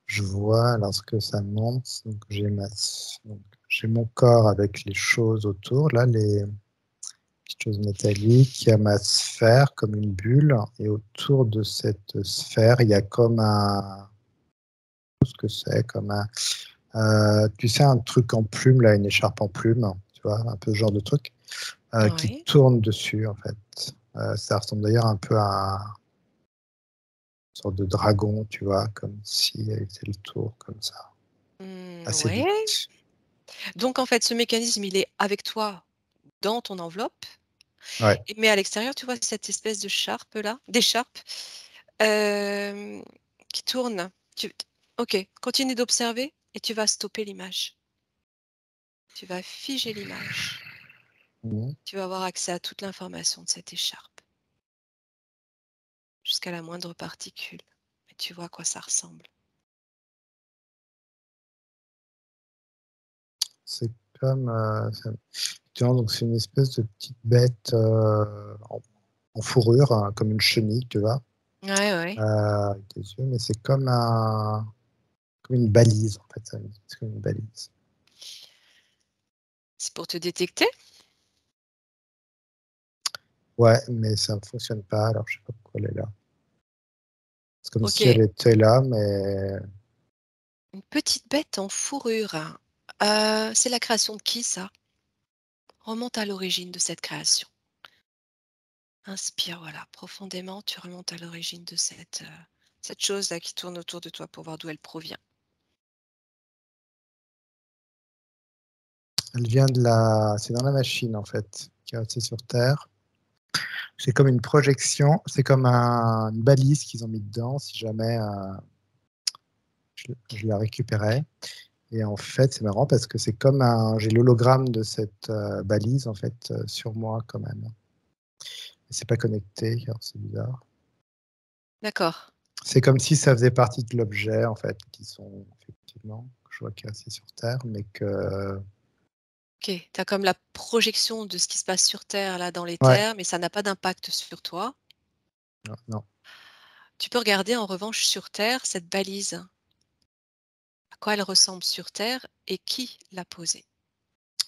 Je vois lorsque ça monte, donc j'ai mon corps avec les choses autour, là, les petites choses métalliques. Il y a ma sphère comme une bulle, et autour de cette sphère, il y a comme un, ce que c'est, comme un, tu sais, un truc en plume, là, une écharpe en plume, tu vois, un peu ce genre de truc, qui Oui. tourne dessus, en fait. Ça ressemble d'ailleurs un peu à une sorte de dragon, tu vois, comme si elle faisait le tour, comme ça, assez Ouais. vite. Donc en fait, ce mécanisme, il est avec toi dans ton enveloppe, Ouais. mais à l'extérieur, tu vois cette espèce de d'écharpe, hem, qui tourne. OK, continue d'observer et tu vas stopper l'image. Tu vas figer l'image. Mhm. Tu vas avoir accès à toute l'information de cette écharpe, jusqu'à la moindre particule et tu vois à quoi ça ressemble. C'est comme, tu vois, donc c'est une espèce de petite bête en fourrure, hein, comme une chenille, tu vois, Ouais, ouais. avec des yeux, mais c'est comme une balise, en fait. C'est comme une balise. C'est pour te détecter? Ouais, mais ça ne fonctionne pas, alors je sais pas pourquoi elle est là. C'est comme si OK, elle était là, mais une petite bête en fourrure. C'est la création de qui ça? Remonte à l'origine de cette création. Inspire, voilà, profondément, tu remontes à l'origine de cette chose-là qui tourne autour de toi pour voir d'où elle provient. elle vient c'est dans la machine, en fait, qui est restée sur Terre. C'est comme une projection, c'est comme une balise qu'ils ont mis dedans, si jamais je la récupérais. Et en fait, c'est marrant parce que c'est comme j'ai l'hologramme de cette balise en fait sur moi quand même. Et c'est pas connecté, alors c'est bizarre. D'accord. C'est comme si ça faisait partie de l'objet en fait, qui sont effectivement, que je vois qui est assis sur Terre, mais que OK, tu as comme la projection de ce qui se passe sur Terre, là, dans ouais, l'éther, mais ça n'a pas d'impact sur toi. non, non. Tu peux regarder en revanche sur Terre cette balise, à quoi elle ressemble sur Terre et qui l'a posée.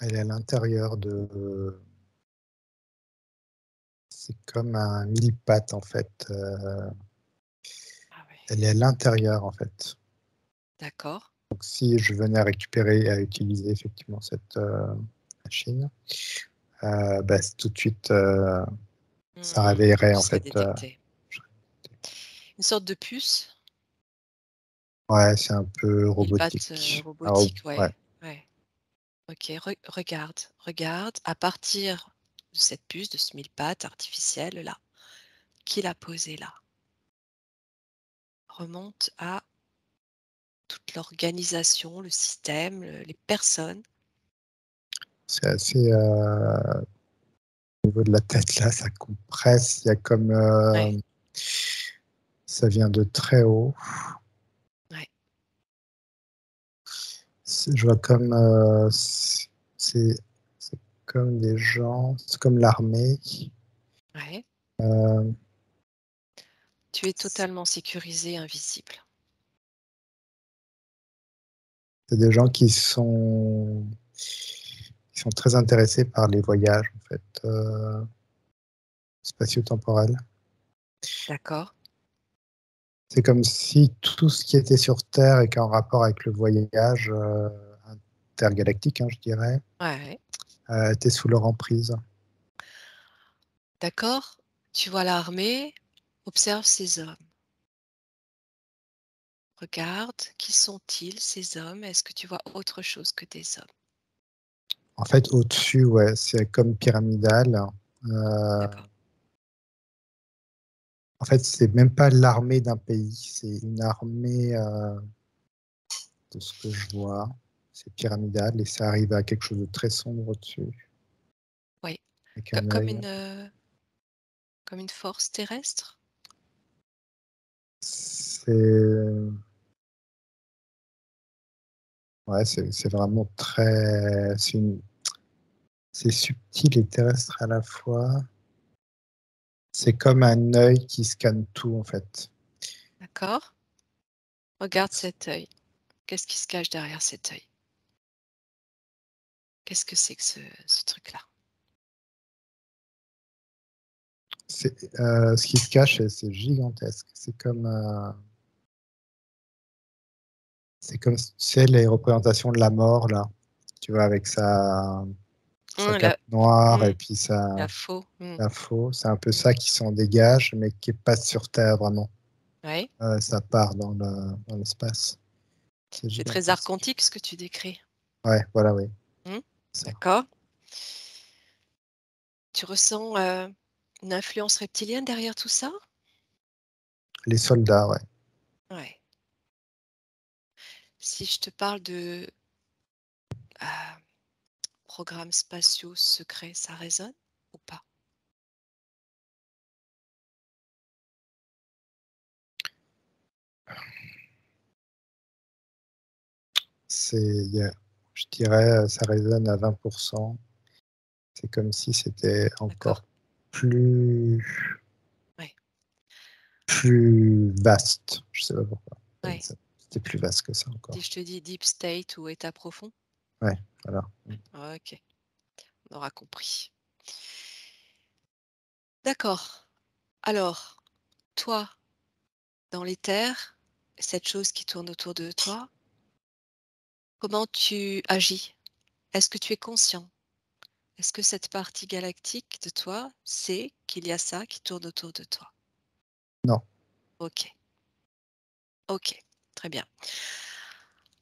Elle est à l'intérieur c'est comme un mille-pattes en fait. Ah ouais. Elle est à l'intérieur en fait. D'accord. Donc si je venais à récupérer et à utiliser effectivement cette machine, bah, c'est tout de suite ça réveillerait Tu en serais fait. détecté. Je- Une sorte de puce, Ouais, c'est un peu mille pattes robotique. robotique, Ouais, ouais. Ouais. OK, regarde à partir de cette puce, de ce mille pattes artificiel là, qui l'a posé là? Remonte à toute l'organisation, le système, les personnes. c'est assez au niveau de la tête là, ça compresse. Il y a comme Ouais, ça vient de très haut. ouais, Je vois comme c'est c'est comme des gens, c'est comme l'armée. ouais. Euh, Tu es totalement sécurisé, invisible. c'est des gens qui sont très intéressés par les voyages en fait spatio-temporels. D'accord? C'est comme si tout ce qui était sur Terre et qui est en rapport avec le voyage intergalactique, hein, je dirais, Ouais, était sous leur emprise. d'accord. Tu vois l'armée, observe ces hommes. Regarde, qui sont-ils ces hommes? Est-ce que tu vois autre chose que des hommes? En fait, au-dessus, ouais, c'est comme pyramidal. Euh, D'accord. en fait, c'est même pas l'armée d'un pays, c'est une armée de ce que je vois. C'est pyramidal et ça arrive à quelque chose de très sombre au-dessus. Oui. avec un Comme œil. comme une force terrestre? C'est ouais, c'est vraiment très c'est subtil et terrestre à la fois. C'est comme un œil qui scanne tout, en fait. D'accord. Regarde cet œil. Qu'est-ce qui se cache derrière cet œil? Qu'est-ce que c'est que ce truc-là? Ce qui se cache, c'est gigantesque. C'est comme, tu sais, les représentations de la mort, là, tu vois, avec sa cape La noire et mmh, puis la faux. Mmh, la faux. C'est un peu mmh. ça qui s'en dégage, mais qui passe sur Terre, vraiment. Ouais. Ça part dans l'espace. C'est C'est très gigantesque. archontique ce que tu décris. Ouais, voilà, oui, Mmh, ça. d'accord. Tu ressens, une influence reptilienne derrière tout ça? Les soldats, ouais. Ouais. Si je te parle de, heu, programmes spatiaux secrets, ça résonne ou pas? Je dirais, ça résonne à 20%. C'est comme si c'était D'accord. encore plus, Ouais, plus vaste. Je sais pas pourquoi. ouais. C'était plus vaste que ça Si encore. je te dis deep state ou état profond? Ouais, voilà. OK, on aura compris. D'accord. Alors, toi, dans l'éther, cette chose qui tourne autour de toi, comment tu agis? Est-ce que tu es conscient? Est-ce que cette partie galactique de toi sait qu'il y a ça qui tourne autour de toi? Non. OK, OK, très bien.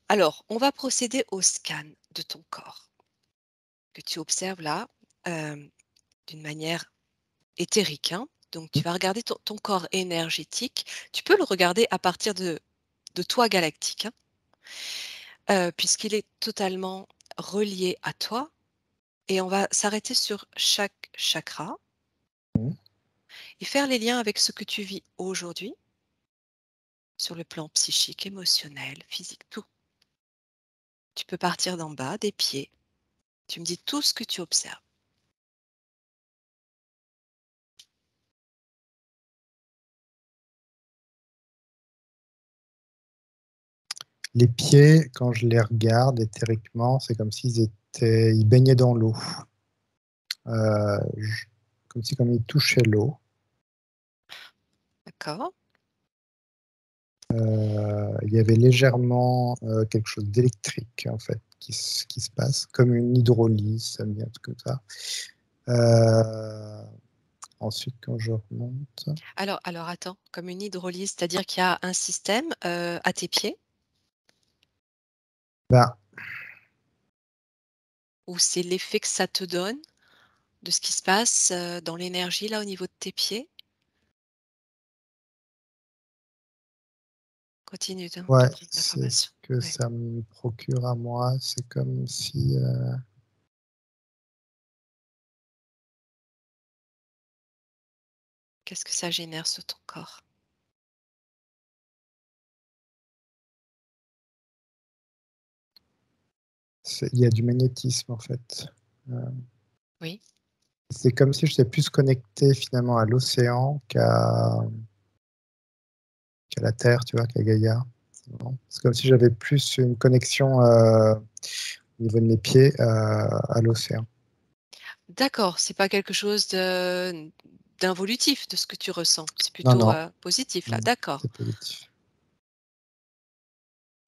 Alors, on va procéder au scan de ton corps que tu observes là, hem, d'une manière éthérique, hein. Donc Mmh. tu vas regarder ton corps énergétique. Tu peux le regarder à partir de toi galactique, hein, puisqu'il est totalement relié à toi et on va s'arrêter sur chaque chakra Mmh. et faire les liens avec ce que tu vis aujourd'hui sur le plan psychique, émotionnel, physique, tout. Tu peux partir d'en bas, des pieds. Tu me dis tout ce que tu observes. Les pieds, quand je les regarde éthériquement, c'est comme ils baignaient dans l'eau. Je comme ils touchaient l'eau. D'accord? Il y avait légèrement, quelque chose d'électrique, en fait, qui se passe, comme une hydrolyse, ça me dit un truc comme ça. Ensuite, quand je remonte, Alors attends, comme une hydrolyse, c'est-à-dire qu'il y a un système, à tes pieds ben, ou c'est l'effet que ça te donne de ce qui se passe, dans l'énergie là au niveau de tes pieds? Continue de ouais, prendre c'est ce l'information. que Ouais. ça me procure à moi. C'est comme si, Qu'est-ce que ça génère sur ton corps? il y a du magnétisme, en fait. Heu, Oui, c'est comme si j'étais plus connecté finalement à l'océan qu'à la Terre, tu vois, qu'à Gaïa. C'est comme si j'avais plus une connexion, au niveau de mes pieds, à l'océan. d'accord, c'est pas quelque chose d'involutif de ce que tu ressens, c'est Non, plutôt, non, positif là, mmh, d'accord. c'est positif.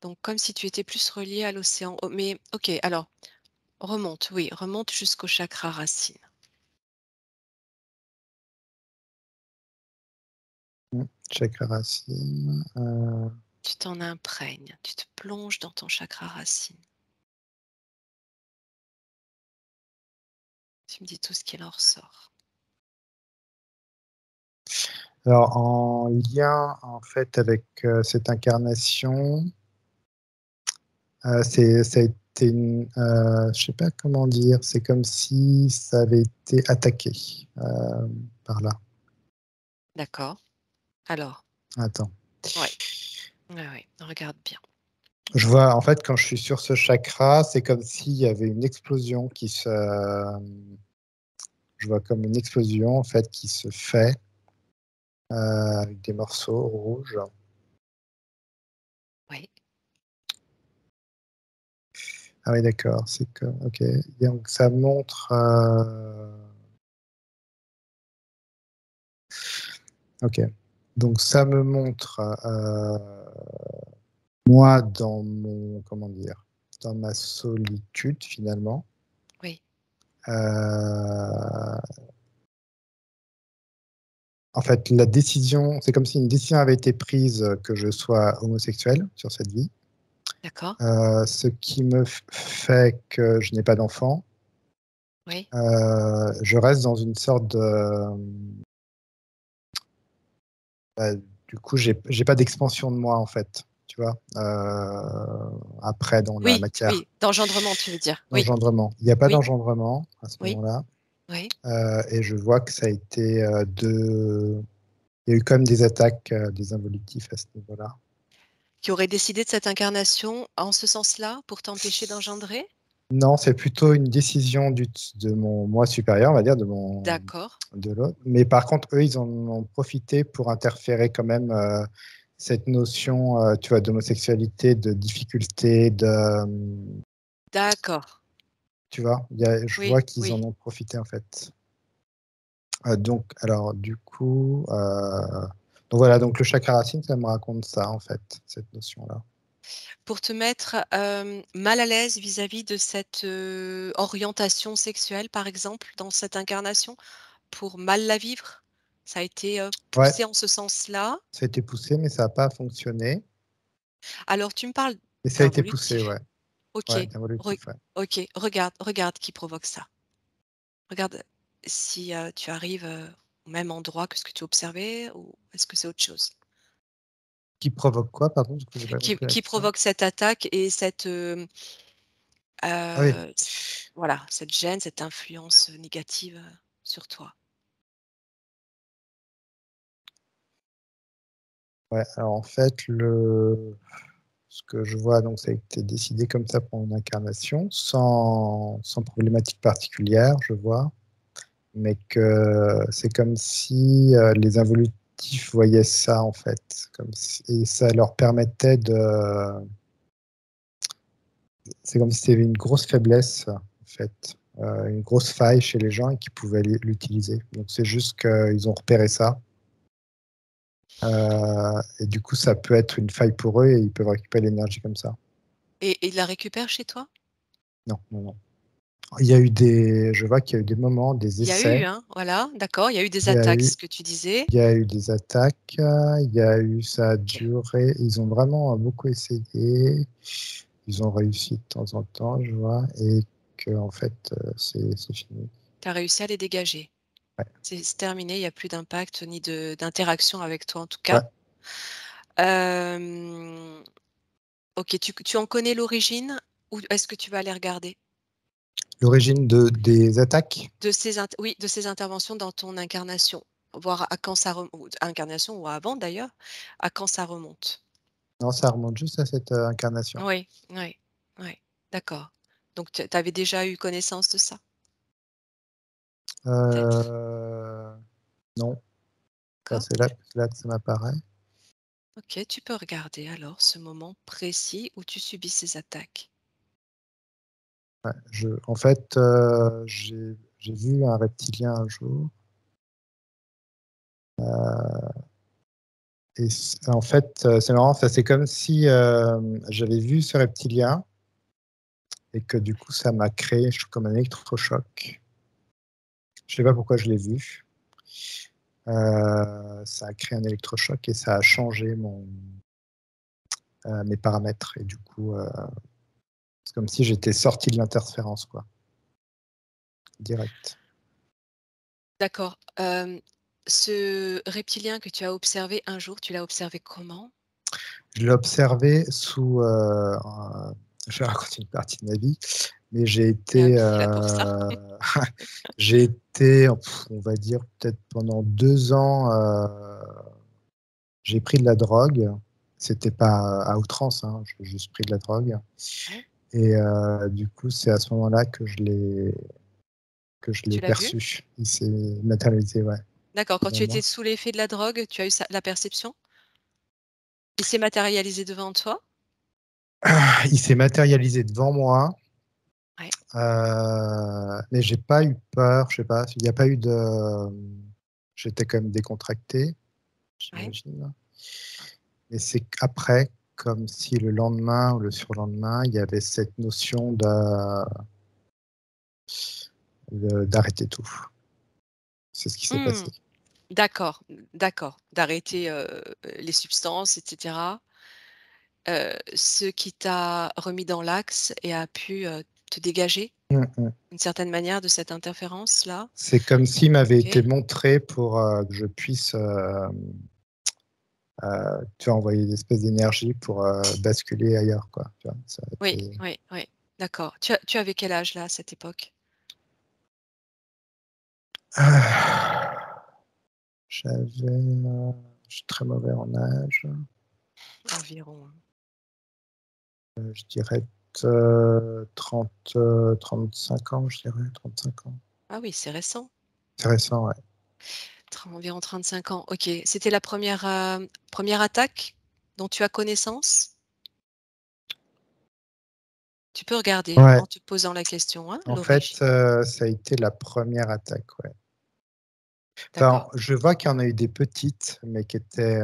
Donc comme si tu étais plus relié à l'océan. Oh mais OK, alors remonte, oui, remonte jusqu'au chakra racine. Mmh, chakra racine, Tu t'en imprègnes, tu te plonges dans ton chakra racine. Tu me dis tout ce qu'il en ressort. alors en lien, en fait, avec, cette incarnation, c'est ça c'était une, je sais pas comment dire, c'est comme si ça avait été attaqué par là. D'accord. Alors, Attends. ouais, ouais, ouais, regarde bien. Je vois, en fait, quand je suis sur ce chakra, c'est comme s'il y avait une explosion je vois comme une explosion, en fait, qui se fait avec des morceaux rouges. Oui, Ah oui, d'accord, c'est que, ok. Donc, ça montre, ok. Donc, ça me montre, moi, dans mon, comment dire, dans ma solitude, finalement. oui, Euh, En fait, la décision, c'est comme si une décision avait été prise que je sois homosexuel sur cette vie, d'accord. ce qui me fait que je n'ai pas d'enfant. Oui, Je reste dans une sorte de, bah, du coup, j'ai pas d'expansion de moi en fait, tu vois. Après, dans la oui, matière, oui, d'engendrement, tu veux dire. Oui, d'engendrement, il n'y a pas oui, d'engendrement à ce oui, moment-là, oui. et je vois que ça a été il y a eu quand même des attaques, des involutifs à ce niveau-là. Qui aurait décidé de cette incarnation en ce sens-là pour t'empêcher d'engendrer? Non, c'est plutôt une décision de mon moi supérieur, on va dire, D'accord. de l'autre. Mais par contre, eux, ils en ont profité pour interférer quand même cette notion, tu vois, d'homosexualité, de difficulté, D'accord. tu vois, je Oui, vois qu'ils en oui. ont profité en fait. Donc, alors, du coup, donc voilà, donc le chakra racine, ça me raconte ça en fait, cette notion-là. Pour te mettre, mal à l'aise vis-à-vis de cette, orientation sexuelle, par exemple, dans cette incarnation, pour mal la vivre? Ça a été, Ouais, poussé en ce sens-là? ça a été poussé, mais ça n'a pas fonctionné. Alors tu me parles Et ça a été poussé, d'involutif. ouais. OK, Ouais, re évolutif, ouais. OK, regarde qui provoque ça. Regarde si, tu arrives, au même endroit que ce que tu observais ou est-ce que c'est autre chose? Qui provoque quoi, pardon? Du coup, j'ai pas Qui compris la qui question. provoque cette attaque et cette, Ah oui, c voilà, cette gêne, cette influence, négative, sur toi? ouais, alors en fait, ce que je vois, donc ça a été décidé comme ça pour mon incarnation, sans problématique particulière, je vois, mais que c'est comme si les involutifs voyaient ça, en fait, et ça leur permettait c'est comme si c'était une grosse faiblesse, en fait, une grosse faille chez les gens et qu'ils pouvaient l'utiliser. Donc c'est juste qu'ils ont repéré ça. Et du coup, ça peut être une faille pour eux et ils peuvent récupérer l'énergie comme ça. Et il la récupère chez toi? Non, non, non. Il y a eu je vois qu'il y a eu des moments, des Il y a eu, essais. hein, voilà, d'accord, il y a eu des Il y a attaques, eu, ce que tu disais. il y a eu des attaques. Il y a eu, ça a OK. duré. Ils ont vraiment beaucoup essayé. Ils ont réussi de temps en temps, je vois, et que en fait, c'est fini. Tu as réussi à les dégager. Ouais, C'est terminé, il y a plus d'impact ni d'interaction avec toi en tout cas. ouais. Hem, OK, tu en connais l'origine ou est-ce que tu vas aller regarder? L'origine des attaques? De ces interventions dans ton incarnation, voir à quand ça remonte, ou incarnation ou avant d'ailleurs, à quand ça remonte? Non, ça remonte juste à cette incarnation. Oui, oui, oui, d'accord. Donc tu avais déjà eu connaissance de ça? Peut-être? Euh, non, enfin, D'accord. c'est là que ça m'apparaît. OK, tu peux regarder alors ce moment précis où tu subis ces attaques. Ouais, en fait, j'ai vu un reptilien un jour. Et en fait, c'est marrant, ça c'est comme si j'avais vu ce reptilien et que du coup, ça m'a créé comme un électrochoc. Je sais pas pourquoi je l'ai vu. Ça a créé un électrochoc et ça a changé mes paramètres. Et du coup, c'est comme si j'étais sorti de l'interférence, quoi, direct. D'accord. Ce reptilien que tu as observé un jour, tu l'as observé comment? Je l'ai observé je vais raconter une partie de ma vie, mais Tu es là pour ça. j'ai été, on va dire peut-être pendant 2 ans, j'ai pris de la drogue. C'était pas à outrance, hein, j'ai juste pris de la drogue Ouais. et du coup, c'est à ce moment-là que je l'ai Tu l'as vu? perçu. Il s'est matérialisé, ouais, D'accord, quand devant tu étais moi. sous l'effet de la drogue, tu as eu ça la perception? Il s'est matérialisé devant toi? Il s'est matérialisé devant moi, Ouais, mais j'ai pas eu peur, je sais pas, il y a pas eu de, j'étais quand même décontracté, ouais. j'imagine. Et c'est qu'après, comme si le lendemain ou le surlendemain, il y avait cette notion d'arrêter tout. C'est ce qui s'est Mmh. passé. D'accord, d'accord. D'arrêter, les substances et cetera. Ce qui t'a remis dans l'axe et a pu, te dégager Mmh mh. d'une certaine manière de cette interférence-là? C'est comme s'il m'avait été OK. montré pour, que je puisse, tu vois, envoyer des espèces d'énergie pour, basculer ailleurs, quoi, tu vois? Ça a Oui, été oui, oui. D'accord. Tu avais quel âge là, à cette époque? j'avais, je suis très mauvais en âge, Environ, hein. je dirais 30, 35 ans, je dirais, 35 ans. Ah oui, c'est récent. C'est récent, ouais. Environ 35 ans. OK. C'était la première re attaque dont tu as connaissance? Tu peux regarder, hein, Ouais, en te posant la question, hein, en fait, l'origine. ça a été la première attaque, ouais. Enfin, D'accord. je vois qu'il y en a eu des petites, mais qui étaient,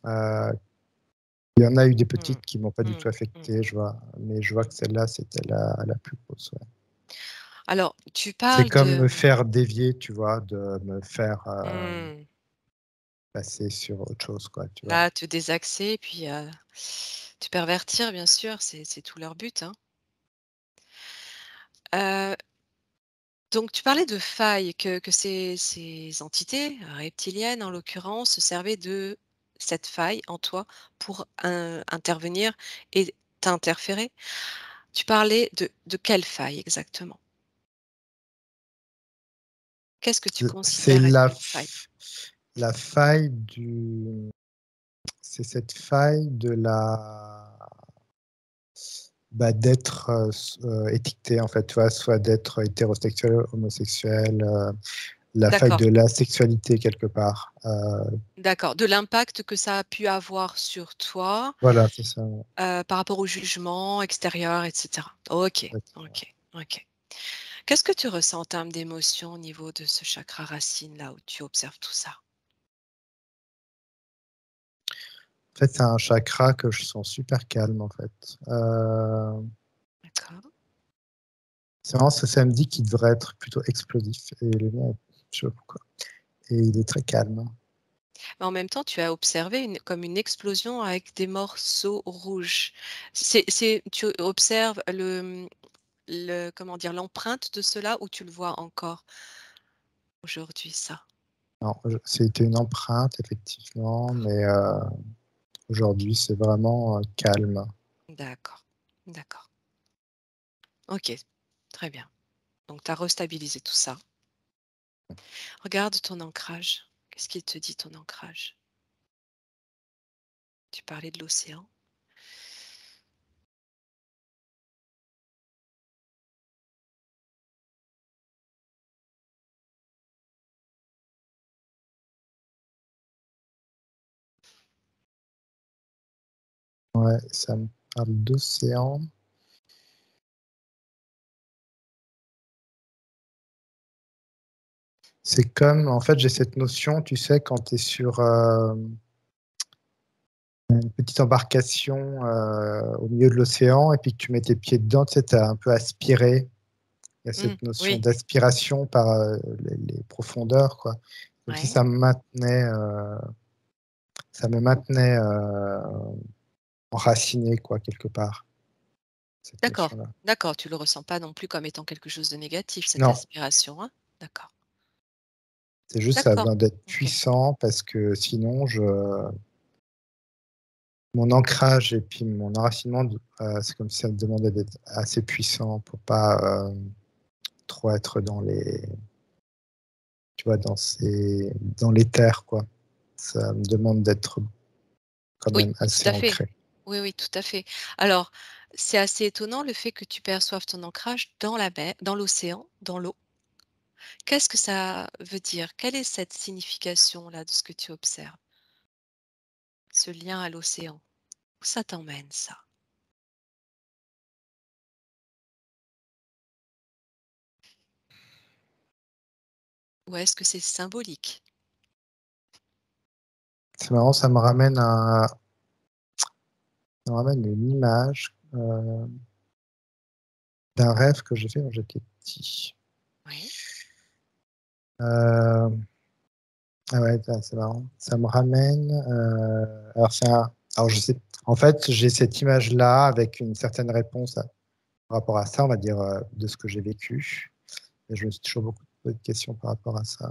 il y en a eu des Mmh. petites qui m'ont pas du Mmh. tout Mmh. affecté, je vois, mais je vois que Mmh. celle-là, c'était la plus grosse, ouais. Alors, tu C'est parles comme de me faire dévier, tu vois? De me faire, mmh, passer sur autre chose, quoi, tu vois? là, te désaxer puis, te pervertir, bien sûr, c'est tout leur but, hein. Heu, donc tu parlais de failles, que ces entités, reptiliennes en l'occurrence, se servaient de cette faille en toi pour intervenir et t'interférer. Tu parlais de quelle faille exactement? Qu'est-ce que tu C'est considères être une faille? la faille du c'est cette faille de la bah, d'être, étiqueté, en fait, tu vois? Soit d'être hétérosexuel, homosexuel, la faille D'accord, de la sexualité quelque part, d'accord, de l'impact que ça a pu avoir sur toi, voilà, c'est ça, ouais, par rapport au jugement extérieur et cetera. OK, exactement. OK, OK. Qu'est-ce que tu ressens en termes d'émotions au niveau de ce chakra racine là où tu observes tout ça? En fait, c'est un chakra que je sens super calme, en fait. D'accord. C'est marrant, ça me dit qu'il devrait être plutôt explosif et le mien, je sais pas pourquoi, et il est très calme. Mais en même temps, tu as observé comme une explosion avec des morceaux rouges. Tu observes comment dire, l'empreinte de cela ou tu le vois encore aujourd'hui ça? Non, je c'était une empreinte effectivement, mais aujourd'hui, c'est vraiment, calme. D'accord, d'accord. OK, très bien. Donc tu as restabilisé tout ça. Regarde ton ancrage. Qu'est-ce qu'il te dit ton ancrage? Tu parlais de l'océan. Ouais, ça me parle d'océan. C'est comme en fait, j'ai cette notion, tu sais, quand tu es sur, une petite embarcation, au milieu de l'océan et puis que tu mets tes pieds dedans, tu sais, tu as un peu aspiré. Il y a Mmh, cette notion oui, d'aspiration par, les profondeurs, quoi. Comme si ouais. ça me maintenait, enraciné, quoi, quelque part, cette D'accord, notion-là. d'accord, tu le ressens pas non plus comme étant quelque chose de négatif, cette Non, aspiration, hein? D'accord, c'est juste ça a d'accord, besoin d'être OK. puissant parce que sinon mon ancrage et puis mon enracinement, c'est comme si ça me demandait d'être assez puissant pour pas trop être dans les, tu vois, dans les terres, quoi. Ça me demande d'être quand Oui, même tout assez à fait. ancré. Oui, oui, tout à fait. Alors, c'est assez étonnant le fait que tu perçoives ton ancrage dans la mer, dans l'océan, dans l'eau. Qu'est-ce que ça veut dire? Quelle est cette signification-là de ce que tu observes? Ce lien à l'océan? Où ça t'emmène ça? Ou est-ce que c'est symbolique? C'est marrant, ça me ramène une image d'un rêve que j'ai fait quand j'étais petit. Oui, Euh, ah ouais, c'est marrant. Ça me ramène. Alors je sais. En fait, j'ai cette image-là avec une certaine réponse par rapport à ça, on va dire, de ce que j'ai vécu. Et je me suis toujours beaucoup posé de questions par rapport à ça.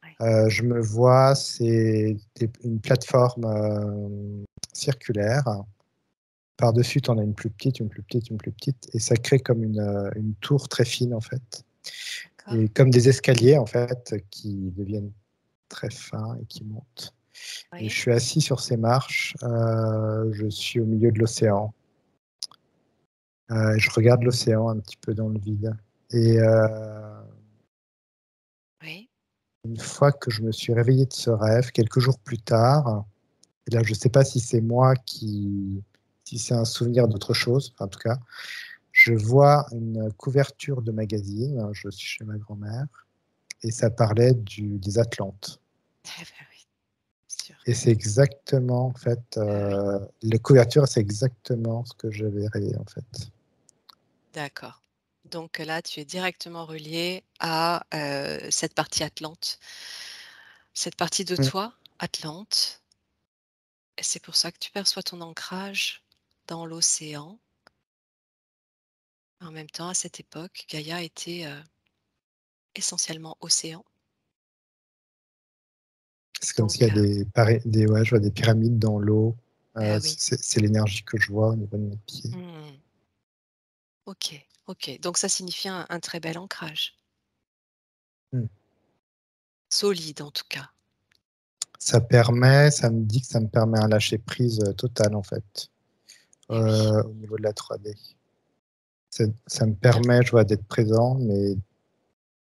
oui. Je me vois, c'est une plateforme circulaire. Par-dessus, tu en as une plus petite, une plus petite, une plus petite, et ça crée comme une tour très fine, en fait. D'accord. Et comme des escaliers, en fait, qui deviennent très fins et qui montent. Et je Oui, suis assis sur ces marches, je suis au milieu de l'océan. Je regarde l'océan un petit peu dans le vide. Et oui. une fois que je me suis réveillé de ce rêve, quelques jours plus tard, et là je ne sais pas si c'est moi si c'est un souvenir d'autre chose, enfin, en tout cas, je vois une couverture de magazine, je suis chez ma grand-mère, et ça parlait des Atlantes. Eh ben oui, sûr. Et c'est exactement, en fait, Ah oui, la couverture, c'est exactement ce que j'avais rêvé, en fait. d'accord. Donc là, tu es directement relié à cette partie Atlante, cette partie de Mm. toi, Atlante. Et c'est pour ça que tu perçois ton ancrage dans l'océan. En même temps, à cette époque, Gaïa était essentiellement océan. C'est comme s'il y Donc, a ouais, je vois des pyramides dans l'eau. ah oui. C'est l'énergie que je vois au niveau de mes pieds. Hmm. Ok, ok. Donc ça signifie un très bel ancrage. Mm. Solide en tout cas. Ça me dit que ça me permet un lâcher prise total, en fait, Eh oui, au niveau de la 3D. Ça me bien. permet, je vois, d'être présent, mais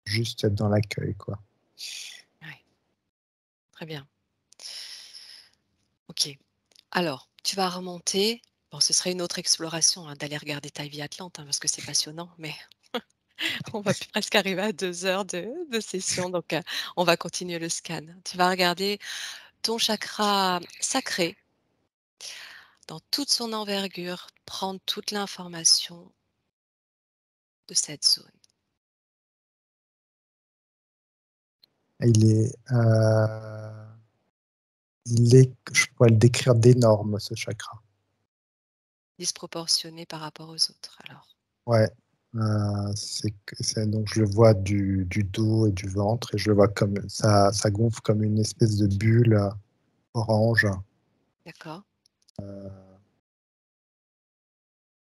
juste être dans l'accueil, quoi. Ouais, très bien. Ok. Alors, tu vas remonter. Bon, ce serait une autre exploration hein, d'aller regarder ta vie Atlante, hein, parce que c'est passionnant, mais on va presque arriver à 2 heures de session, donc on va continuer le scan. Tu vas regarder ton chakra sacré dans toute son envergure, prendre toute l'information de cette zone. Il est, je pourrais le décrire d'énorme, ce chakra. Disproportionné par rapport aux autres, alors. Ouais. Donc je le vois du dos et du ventre et je le vois comme ça gonfle comme une espèce de bulle orange, D'accord?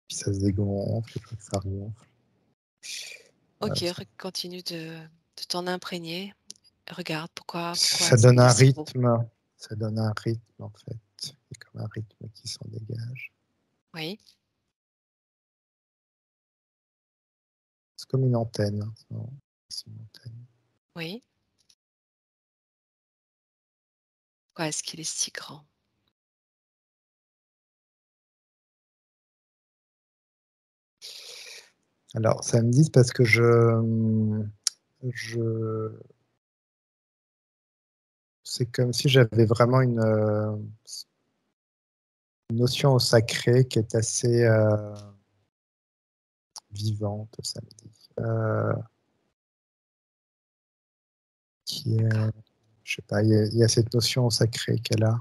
puis ça se dégonfle et puis ça regonfle. Ok, Ça, continue de t'en imprégner. Regarde pourquoi ça est-ce donne qu'il est un si beau. rythme, ça donne un rythme en fait. Il y a comme un rythme qui s'en dégage. Oui, C'est comme une antenne, hein. C'est une antenne. oui. Pourquoi est-ce qu'il est si grand? Alors ça me dit parce que je c'est comme si j'avais vraiment une notion au sacré qui est assez vivante, ça me dit. Qui est, D'accord. je sais pas, il y a cette notion au sacré qu'elle a.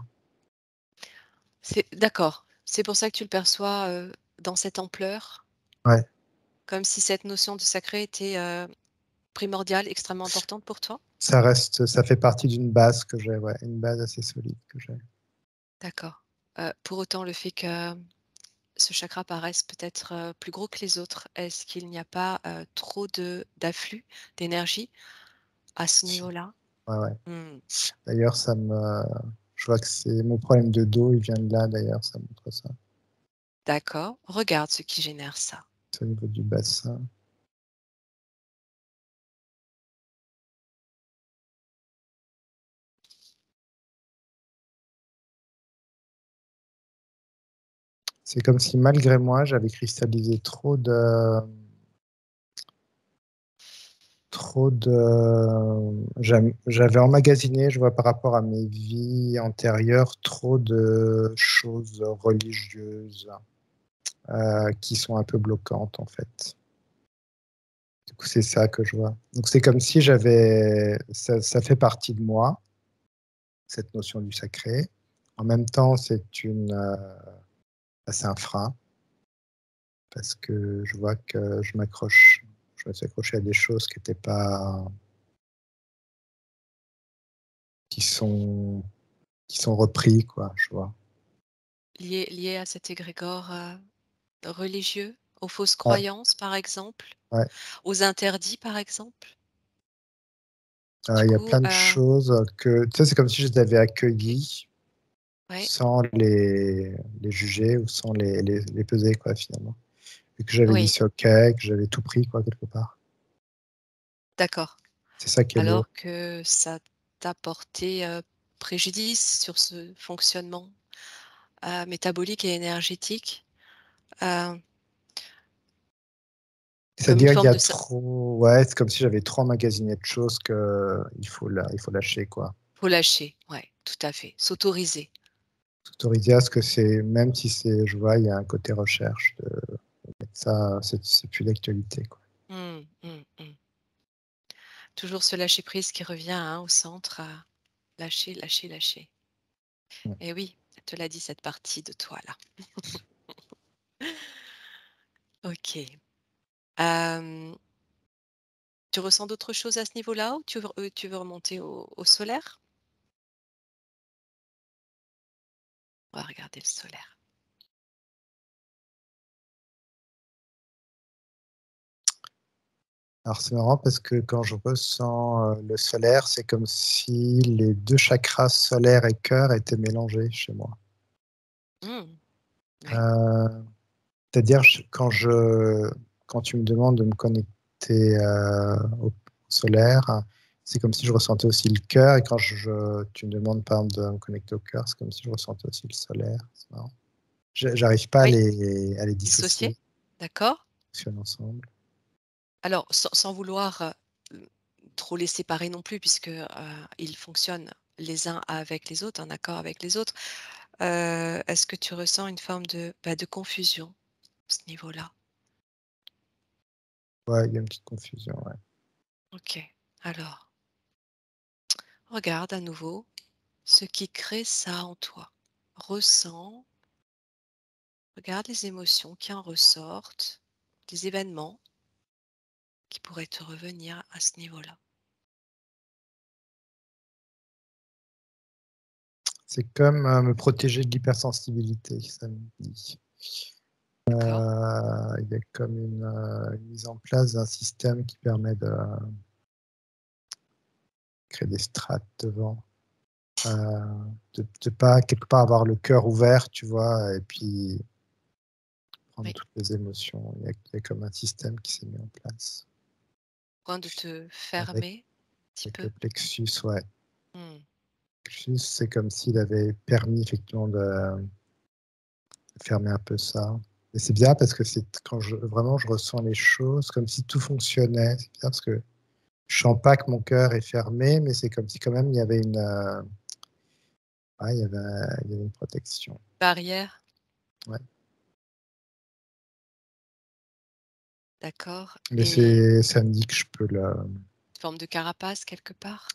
C'est d'accord. C'est pour ça que tu le perçois dans cette ampleur, Ouais, comme si cette notion de sacré était primordiale, extrêmement importante pour toi? ça fait partie d'une base que j'ai, ouais, une base assez solide que j'ai. D'accord. Pour autant, le fait que ce chakra paraisse peut-être, plus gros que les autres, est-ce qu'il n'y a pas, trop de d'afflux d'énergie à ce Si. niveau-là? Ouais, ouais. Mmh. D'ailleurs, je vois que c'est mon problème de dos, il vient de là d'ailleurs, ça montre ça. D'accord. Regarde ce qui génère ça. C'est au niveau du bassin. C'est comme si malgré moi, j'avais cristallisé j'avais emmagasiné, je vois par rapport à mes vies antérieures, trop de choses religieuses qui sont un peu bloquantes en fait. Du coup, c'est ça que je vois. Donc c'est comme si ça fait partie de moi, cette notion du sacré. En même temps, c'est un frein parce que je vois que je me suis accroché à des choses qui étaient pas, qui sont, qui sont repris, quoi, je vois. Lié à cet égrégore, religieux? Aux fausses Ouais, croyances, par exemple? ouais. Aux interdits, par exemple? Du Il y a coup, plein de choses que, tu sais, c'est comme si je les avais accueillies ouais, sans les juger ou sans les peser, quoi, finalement. Et que j'avais dit oui, c'est OK, que j'avais tout pris, quoi, quelque part. d'accord. C'est ça qui est lourd. Alors que ça t'a porté, préjudice sur ce fonctionnement, métabolique et énergétique, heu, comme une C'est-à-dire, il y forme a de sa trop, ouais, c'est comme si j'avais trop emmagasiné de choses que il faut lâcher, quoi. faut lâcher, ouais, tout à fait, s'autoriser. S'autoriser à ce que c'est, même si c'est, je vois, il y a un côté recherche de mettre ça, c'est plus d'actualité, quoi. Mmh, mmh, mmh. Toujours ce lâcher prise qui revient, hein, au centre, lâcher, lâcher, lâcher. Ouais. Et oui, elle te l'a dit cette partie de toi là. OK. Hem, Tu ressens d'autres choses à ce niveau-là ou tu veux remonter au solaire? On va regarder le solaire. Alors c'est marrant parce que quand je ressens le solaire, c'est comme si les deux chakras solaire et cœur étaient mélangés chez moi. Mmh, oui, Euh, C'est-à-dire quand tu me demandes de me connecter au solaire, c'est comme si je ressentais aussi le cœur. Et tu me demandes par exemple de me connecter au cœur, c'est comme si je ressentais aussi le solaire. C'est marrant. J'arrive pas oui, à les dissocié, dissocier, d'accord. ils fonctionnent ensemble. Alors sans vouloir, trop les séparer non plus puisque, ils fonctionnent les uns avec les autres, en accord avec les autres. Est-ce que tu ressens une forme de, de confusion à ce niveau-là? Ouais, il y a une petite confusion. Ouais. OK. Alors, regarde à nouveau ce qui crée ça en toi. Ressens, regarde les émotions qui en ressortent, des événements qui pourraient te revenir à ce niveau-là. C'est comme me protéger de l'hypersensibilité, ça me dit. D'accord? Il y a comme une mise en place d'un système qui permet de créer des strates devant. De pas quelque part avoir le cœur ouvert, tu vois, et puis prendre Oui. toutes les émotions. Il y a comme un système qui s'est mis en place Point de te avec, fermer un petit avec peu. le plexus. Ouais. Mmh. Le plexus, c'est comme s'il avait permis effectivement de fermer un peu ça. Et c'est bien parce que c'est quand vraiment je ressens les choses comme si tout fonctionnait. C'est bien parce que je sens pas que mon cœur est fermé, mais c'est comme si quand même il y avait ouais, il y avait une protection. Barrière, Ouais. d'accord, Mais et ça me dit que je peux forme de carapace quelque part?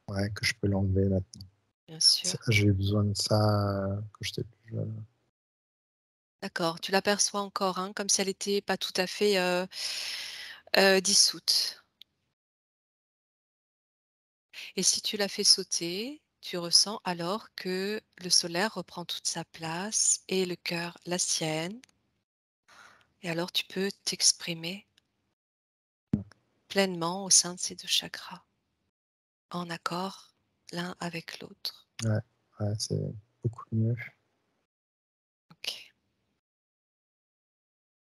ouais, que je peux l'enlever maintenant. Bien sûr. J'ai eu besoin de ça quand j'étais plus jeune. D'accord, tu l'aperçois encore, hein, comme si elle était pas tout à fait, dissoute, et si tu la fais sauter, tu ressens alors que le solaire reprend toute sa place et le cœur la sienne. Et alors tu peux t'exprimer pleinement au sein de ces 2 chakras, en accord l'un avec l'autre. Ouais, ouais, c'est beaucoup mieux. OK.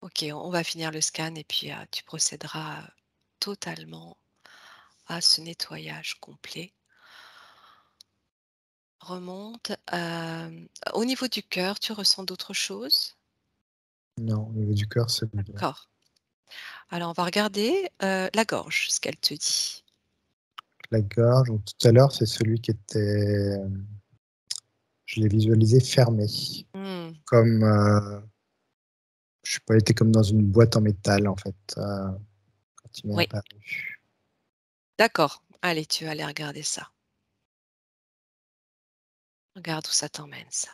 OK, on va finir le scan et puis, tu procéderas, totalement à ce nettoyage complet. Remonte, au niveau du cœur, tu ressens d'autres choses? Non, au niveau du cœur, c'est bon. D'accord. Alors on va regarder, la gorge, ce qu'elle te dit. La gorge, donc tout à l'heure, c'est celui qui était, je l'ai visualisé fermé, Mmh, comme, je sais pas, il était comme dans une boîte en métal, en fait, quand il m'est oui, apparu. d'accord. Allez, tu vas aller regarder ça. Regarde où ça t'emmène ça.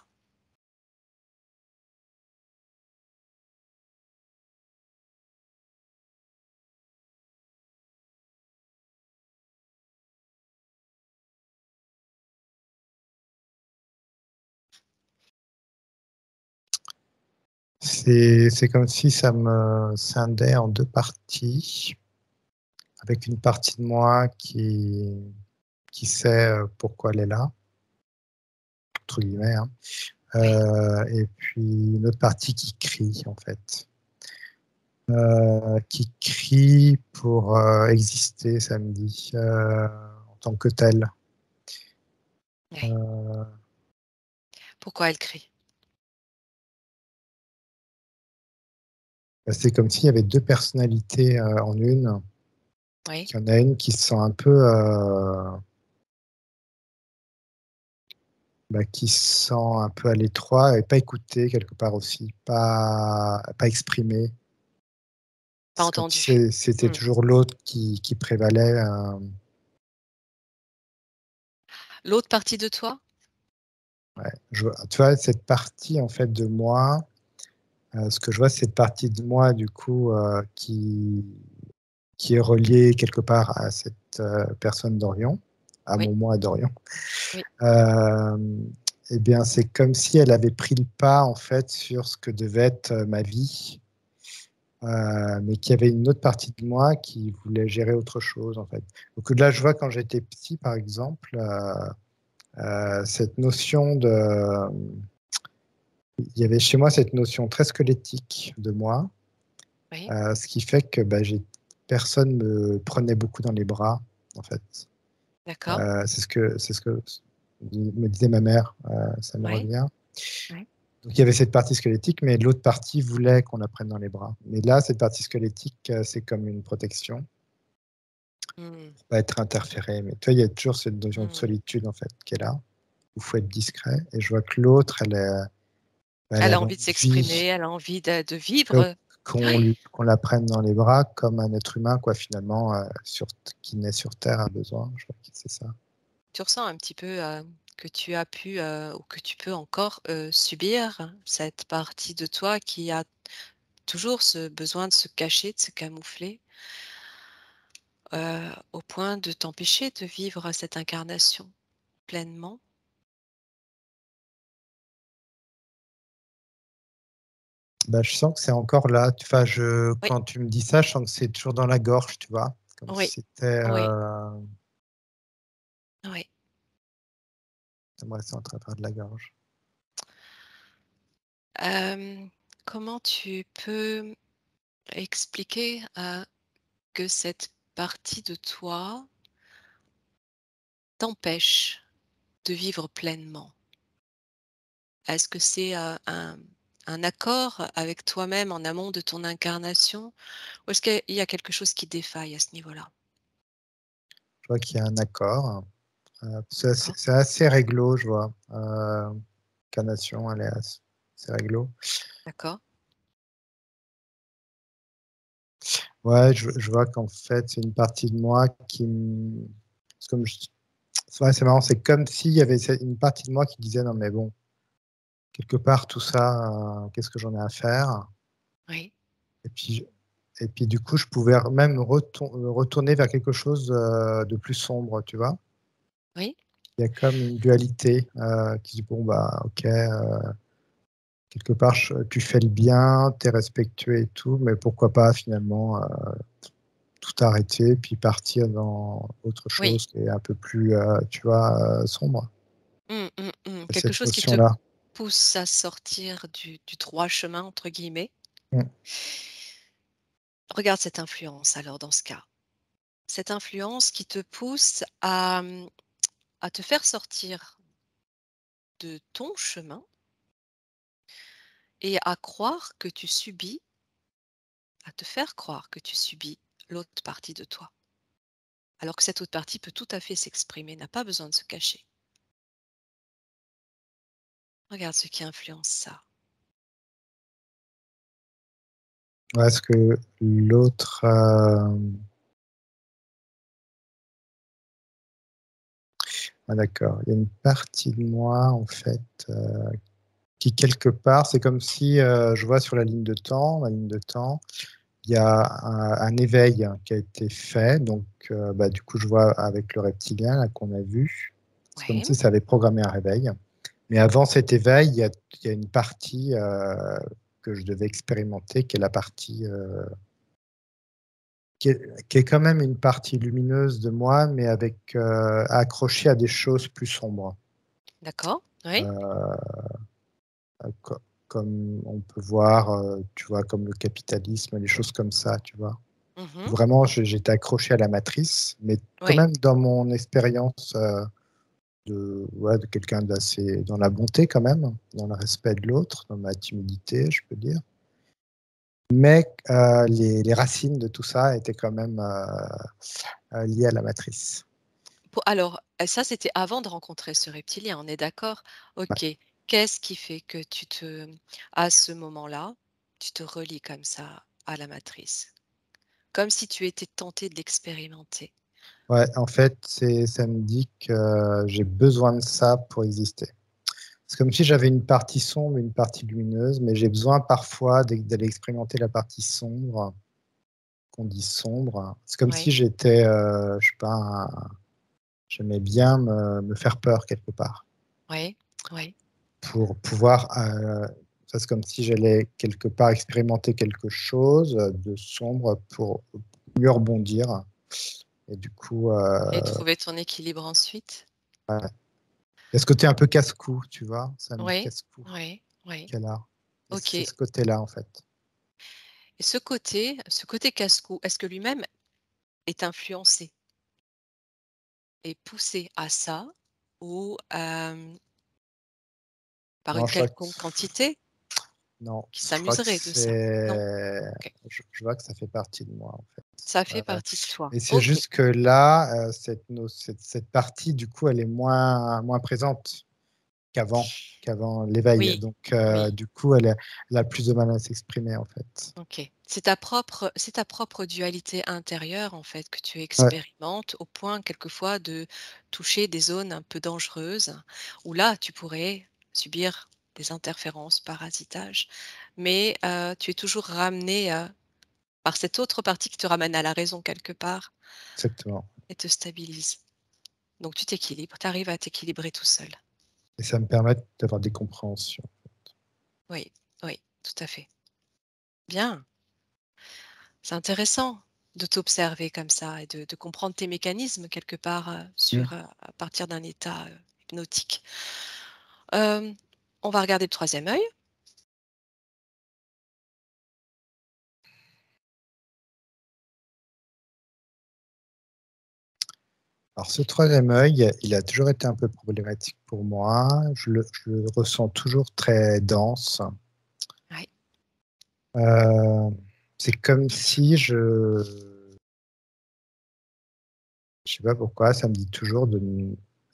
C'est comme si ça me scindait en 2 parties, avec une partie de moi qui sait, pourquoi elle est là, entre guillemets, hein, Oui, et puis une autre partie qui crie, en fait. Qui crie pour, exister, ça me dit, en tant que tel. oui. Heu, Pourquoi elle crie? Bah, c'est comme s'il y avait 2 personnalités, en une. Oui, Il y en a une qui se sent un peu, bah, qui se sent un peu à l'étroit et pas écoutée quelque part aussi, pas exprimée. pas C'est comme si entendu. c'était Mmh. toujours l'autre qui prévalait, L'autre partie de toi? ouais. Je vois, tu vois, cette partie en fait de moi, ce que je vois, c'est cette partie de moi du coup, qui est reliée quelque part à cette, personne d'Orion, à Oui, mon moi d'Orion. oui. Hem Et bien, c'est comme si elle avait pris le pas en fait sur ce que devait être, ma vie, mais qu'il y avait une autre partie de moi qui voulait gérer autre chose en fait. Donc là, je vois quand j'étais petit par exemple, cette notion de, il y avait chez moi cette notion très squelettique de moi, Oui, ce qui fait que, bah, personne me prenait beaucoup dans les bras en fait. d'accord. C'est ce que me disait ma mère, ça me Oui, revient. oui. Donc il y avait cette partie squelettique, mais l'autre partie voulait qu'on la prenne dans les bras. Mais là, cette partie squelettique, c'est comme une protection Mmh, pour pas être interféré. Mais toi, il y a toujours cette notion de mmh. solitude en fait qui est là, où il faut être discret. Et je vois que l'autre, elle Elle a avait envie de envie s'exprimer, elle a envie de que vivre. Oui. qu'on la prenne dans les bras comme un être humain, quoi, finalement, qui naît sur Terre a besoin. Je crois que c'est ça. Tu ressens un petit peu, que tu as pu, ou que tu peux encore, subir cette partie de toi qui a toujours ce besoin de se cacher, de se camoufler, au point de t'empêcher de vivre cette incarnation pleinement. Bah, je sens que c'est encore là. Enfin, Oui, quand tu me dis ça, je sens que c'est toujours dans la gorge, tu vois? Comme oui, si c'était, oui, oui. ouais, c'est en travers de la gorge. Comment tu peux expliquer, que cette partie de toi t'empêche de vivre pleinement? Est-ce que c'est, un accord avec toi-même en amont de ton incarnation? Ou est-ce qu'il y a quelque chose qui défaille à ce niveau-là? Je vois qu'il y a un accord. D'accord, C'est assez réglo, je vois. Incarnation, elle est assez réglo. d'accord. Ouais, je vois qu'en fait, c'est une partie de moi c'est comme c'est vrai, c'est marrant, c'est comme s'il y avait une partie de moi qui disait: «Non mais bon, quelque part tout ça, qu'est-ce que j'en ai à faire?» Oui, et puis du coup, je pouvais même retourner vers quelque chose, de plus sombre, tu vois? oui, Il y a comme une dualité qui dit, bon, bah, ok, quelque part, tu fais le bien, tu es respectueux et tout, mais pourquoi pas finalement tout arrêter, puis partir dans autre Oui. chose qui est un peu plus, tu vois, sombre. Quelque Cette chose qui te notion-là. pousse à sortir du «droit chemin» entre guillemets. Mm. Regarde cette influence alors dans ce cas. Cette influence qui te pousse à te faire sortir de ton chemin et à croire que tu subis, à te faire croire que tu subis l'autre partie de toi. Alors que cette autre partie peut tout à fait s'exprimer, n'a pas besoin de se cacher. Regarde ce qui influence ça. Ouais, est-ce que l'autre. Ah, d'accord. Il y a une partie de moi, en fait, qui, quelque part, c'est comme si je vois sur la ligne de temps, il y a un éveil qui a été fait. Donc, bah, du coup, je vois avec le reptilien là, qu'on a vu. C'est comme Ouais, si ça avait programmé un réveil. Mais avant cet éveil, il y a une partie que je devais expérimenter, qui est la partie qui est quand même une partie lumineuse de moi, mais avec accrochée à des choses plus sombres. d'accord, oui. Euh, co- Comme on peut voir, tu vois, comme le capitalisme, des choses comme ça, tu vois. Mmh. Vraiment, j'étais accroché à la matrice, mais quand Oui, même dans mon expérience ouais, de quelqu'un d'assez dans la bonté quand même, dans le respect de l'autre, dans ma timidité, je peux dire. Mais les racines de tout ça étaient quand même liées à la matrice. alors, ça c'était avant de rencontrer ce reptilien, on est d'accord? Ouais. OK. Qu'est-ce qui fait que à ce moment-là, tu te relis comme ça à la matrice? Comme si tu étais tenté de l'expérimenter? Ouais, en fait, ça me dit que j'ai besoin de ça pour exister. C'est comme si j'avais une partie sombre, une partie lumineuse, mais j'ai besoin parfois d'aller expérimenter la partie sombre, qu'on dit sombre. C'est comme si Oui, j'étais, je sais pas, j'aimais bien me faire peur quelque part, oui, oui. pour pouvoir, c'est comme si j'allais quelque part expérimenter quelque chose de sombre pour mieux rebondir. Et du coup, Et trouver ton équilibre ensuite? ouais. Il y a ce côté un peu casse-cou, tu vois, c'est un Oui, casse-cou oui, oui. qu'elle a. Et OK. c'est Et ce côté-là, en fait. ce côté casse-cou, est-ce que lui-même est influencé et poussé à ça ou par Non, une je crois que, quelconque entité non, qui je crois que s'amuserait de ça? Non? c'est, OK. je vois que ça fait partie de moi, en fait. Ça fait Ouais, ouais. partie de toi. Et c'est OK. juste que là, cette partie, du coup, elle est moins présente qu'avant l'éveil. Oui, Donc, oui. du coup, elle a plus de mal à s'exprimer, en fait. OK. C'est ta propre dualité intérieure, en fait, que tu Ouais, expérimentes au point, quelquefois, de toucher des zones un peu dangereuses où là, tu pourrais subir des interférences, parasitage. Mais, tu es toujours ramené, par cette autre partie qui te ramène à la raison quelque part exactement. et te stabilise. Donc tu t'équilibres, tu arrives à t'équilibrer tout seul. Et ça me permet d'avoir des compréhensions. Oui, oui, tout à fait. Bien, c'est intéressant de t'observer comme ça et de comprendre tes mécanismes quelque part, Mm. à partir d'un état, hypnotique. Hem, on va regarder le troisième œil. Alors, ce troisième œil, il a toujours été un peu problématique pour moi. Je le ressens toujours très dense. Ouais. Euh, c'est comme si je sais pas pourquoi, ça me dit toujours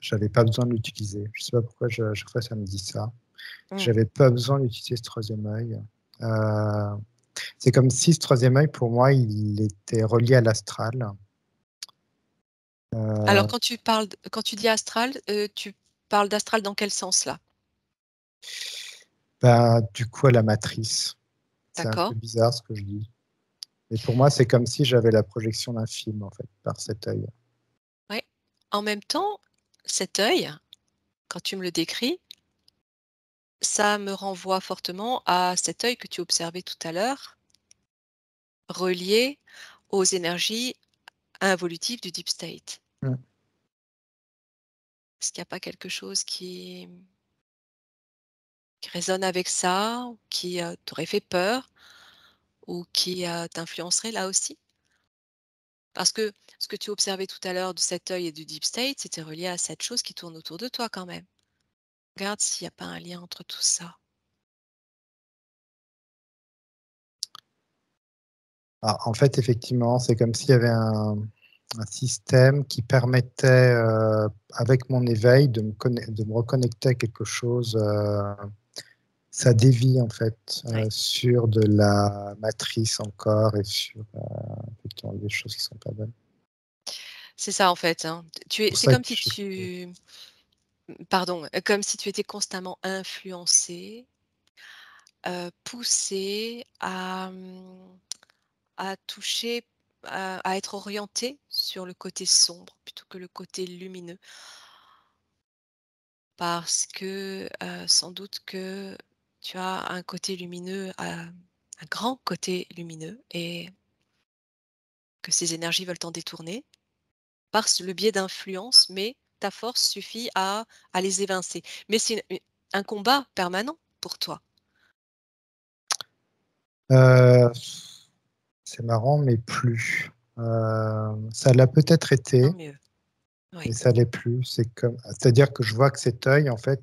j'avais pas besoin de l'utiliser. Je sais pas pourquoi, chaque fois ça me dit ça. Mmh. J'avais pas besoin d'utiliser ce troisième œil. Euh, c'est comme si ce troisième œil, pour moi, il était relié à l'astral. Alors Euh, quand tu dis astral, tu parles d'astral dans quel sens là? ben, du coup, à la matrice. C'est un peu D'accord. bizarre ce que je dis. Mais pour moi, c'est comme si j'avais la projection d'un film, en fait, par cet œil. Ouais. En même temps, cet œil, quand tu me le décris, ça me renvoie fortement à cet œil que tu observais tout à l'heure, relié aux énergies involutives du deep state. Mmh. Est-ce qu'il n'y a pas quelque chose qui résonne avec ça, ou qui, t'aurait fait peur ou qui, t'influencerait là aussi? Parce que ce que tu observais tout à l'heure de cet œil et du deep state, c'était relié à cette chose qui tourne autour de toi quand même. Regarde s'il n'y a pas un lien entre tout ça. Ah, en fait, effectivement, c'est comme s'il y avait un système qui permettait, avec mon éveil, de me reconnecter à quelque chose. Ça dévie, en fait, Ouais, sur de la matrice encore et sur effectivement des choses qui sont pas bonnes. c'est ça en fait, hein. C'est pour C'est ça que comme si je. pardon, comme si tu étais constamment influencé, poussé à toucher, à être orienté sur le côté sombre plutôt que le côté lumineux. Parce que, sans doute que tu as un côté lumineux, un grand côté lumineux et que ces énergies veulent t'en détourner par le biais d'influences, mais ta force suffit à les évincer. Mais c'est un combat permanent pour toi. Euh, c'est marrant, mais plus. Ça l'a peut-être Tant été, mieux. mais Oui, ça l'est plus. C'est-à-dire que je vois que cet œil, en fait,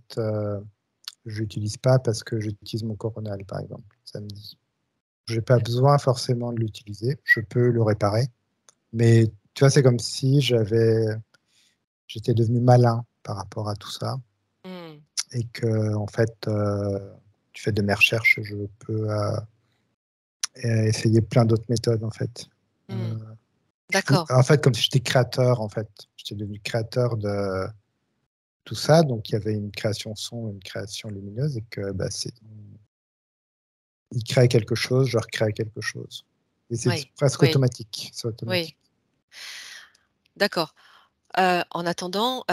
je l'utilise pas parce que j'utilise mon coronal, par exemple, samedi. Je n'ai pas d'accord. besoin forcément de l'utiliser. Je peux le réparer, mais tu vois, c'est comme si j'étais devenu malin par rapport à tout ça Mmh. et que, en fait, du fait de mes recherches, je peux essayer plein d'autres méthodes, en fait. Mmh. Je D'accord. en fait, comme si j'étais créateur, en fait. J'étais devenu créateur de tout ça. Donc, il y avait une création son, une création lumineuse, et que bah, il crée quelque chose, je recrée quelque chose. Et c'est Oui, presque oui, automatique. C'est oui. automatique. D'accord. En attendant,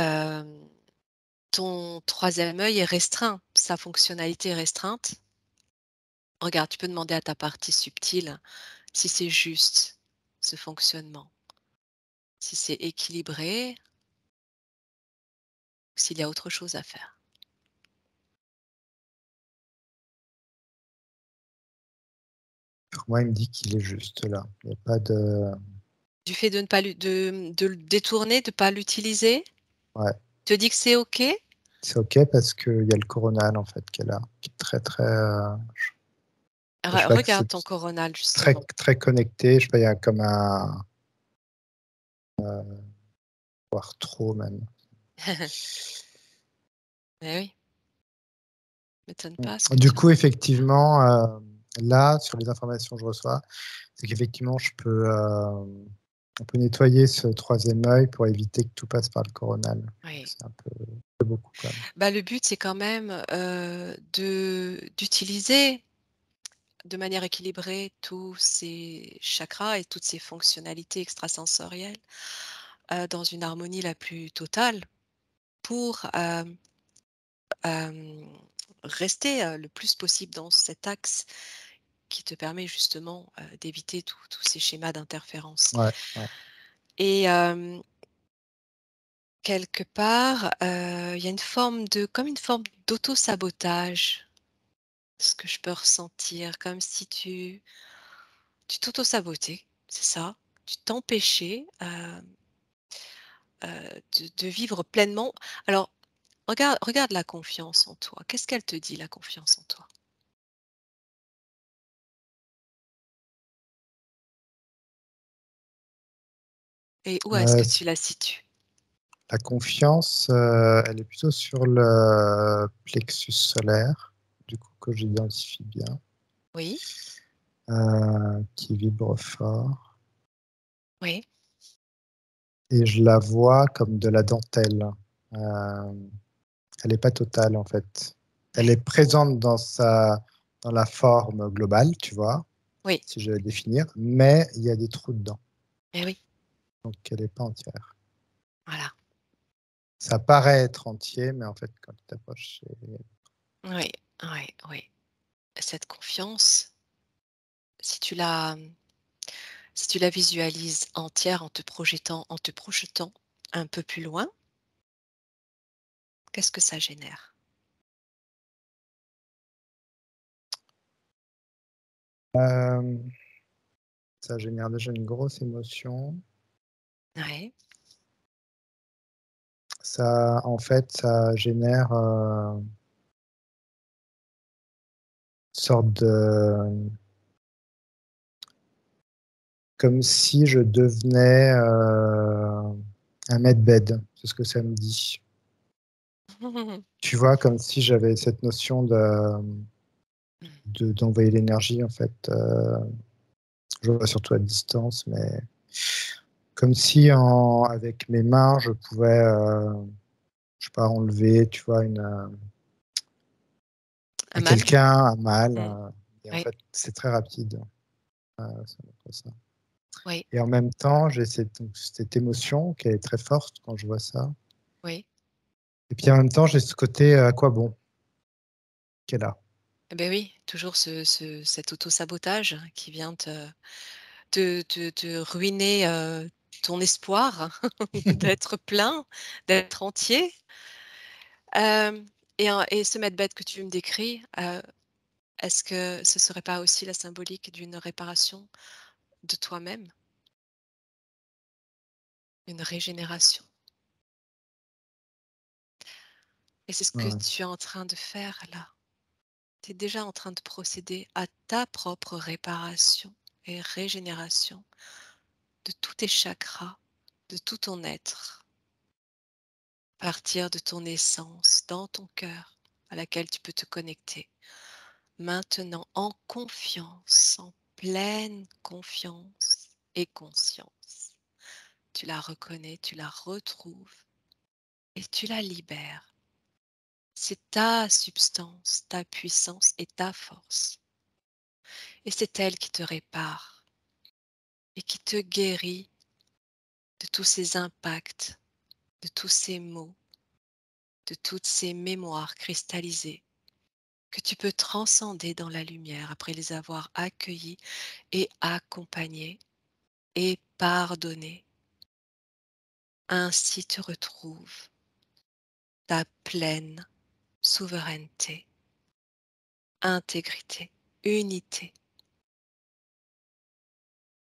ton troisième œil est restreint, sa fonctionnalité est restreinte. Regarde, tu peux demander à ta partie subtile si c'est juste ce fonctionnement, si c'est équilibré, ou s'il y a autre chose à faire. Pour moi, il me dit qu'il est juste là. Il n'y a pas de. Du fait de ne pas de le détourner, de ne pas l'utiliser, Ouais. te dit que c'est OK? C'est OK parce qu'il y a le coronal, en fait, qui est là, qui est très, très. Je sais pas que Regarde c'est ton coronal très, justement. très connecté. Je sais pas, il y a comme un. Voire trop, même. Eh oui, m'étonne pas ce que Du tu coup, ressens. effectivement, là, sur les informations que je reçois, c'est qu'effectivement, on peut nettoyer ce troisième œil pour éviter que tout passe par le coronal. Donc, Oui. c'est un peu beaucoup quand même. Bah, le but, c'est quand même, d'utiliser de manière équilibrée tous ces chakras et toutes ces fonctionnalités extrasensorielles, dans une harmonie la plus totale pour, rester, le plus possible dans cet axe qui te permet justement, d'éviter tous ces schémas d'interférence Ouais, ouais. et quelque part, il y a une forme de comme une forme d'auto-sabotage, ce que je peux ressentir, comme si tu t'auto-sabotais, c'est ça. Tu t'empêchais, de vivre pleinement. Alors regarde la confiance en toi. Qu'est-ce qu'elle te dit, la confiance en toi? Et où est-ce que S tu la situes? La confiance, elle est plutôt sur le plexus solaire, du coup, que j'identifie bien, Oui, qui vibre fort oui, et je la vois comme de la dentelle. Heu, Elle est pas totale, en fait. Elle ouais, est présente dans la forme globale, tu vois? oui, Si je vais définir, mais il y a des trous dedans, et oui, donc elle est pas entière. voilà. Ça paraît être entier, mais en fait, quand tu t'approches, c'est... Oui, oui, oui. Cette confiance, si tu la, si tu la visualises entière en te projetant un peu plus loin, qu'est-ce que ça génère? Euh, Ça génère déjà une grosse émotion. Ouais. Ça, en fait, ça génère une sorte de... Comme si je devenais un medbed, c'est ce que ça me dit. Tu vois, comme si j'avais cette notion d'envoyer l'énergie, en fait. Je vois surtout à distance, mais comme si avec mes mains, je pouvais, je sais pas, enlever, tu vois, Un à mal? quelqu'un un mal. Mmh. Et en Oui, fait, c'est très rapide. Ça montre ça. oui, Et en même temps, j'ai cette émotion qui est très forte quand je vois ça. oui. Et puis en même temps, j'ai ce côté à quoi bon qui est là. Eh beh, oui, toujours cet auto-sabotage qui vient te ruiner, ton espoir d'être plein, d'être entier. Et ce Macbeth que tu me décris, est-ce que ce serait pas aussi la symbolique d'une réparation de toi-même? Une régénération? Et c'est ce que Ouais. tu es en train de faire là. Tu es déjà en train de procéder à ta propre réparation et régénération de tous tes chakras, de tout ton être, partir de ton essence dans ton cœur à laquelle tu peux te connecter. Maintenant en confiance, en pleine confiance et conscience. Tu la reconnais, tu la retrouves et tu la libères. C'est ta substance, ta puissance et ta force. Et c'est elle qui te répare et qui te guérit de tous ces impacts, de tous ces maux, de toutes ces mémoires cristallisées que tu peux transcender dans la lumière après les avoir accueillis et accompagnés et pardonnés. Ainsi tu retrouves ta pleine souveraineté, intégrité, unité.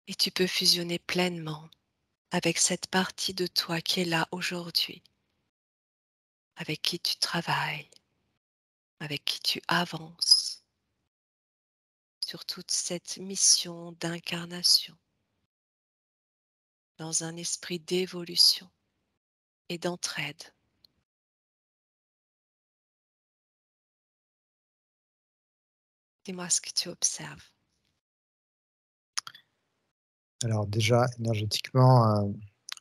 Et tu peux fusionner pleinement avec cette partie de toi qui est là aujourd'hui, avec qui tu travailles, avec qui tu avances sur toute cette mission d'incarnation dans un esprit d'évolution et d'entraide. Dis-moi ce que tu observes. Alors déjà, énergétiquement,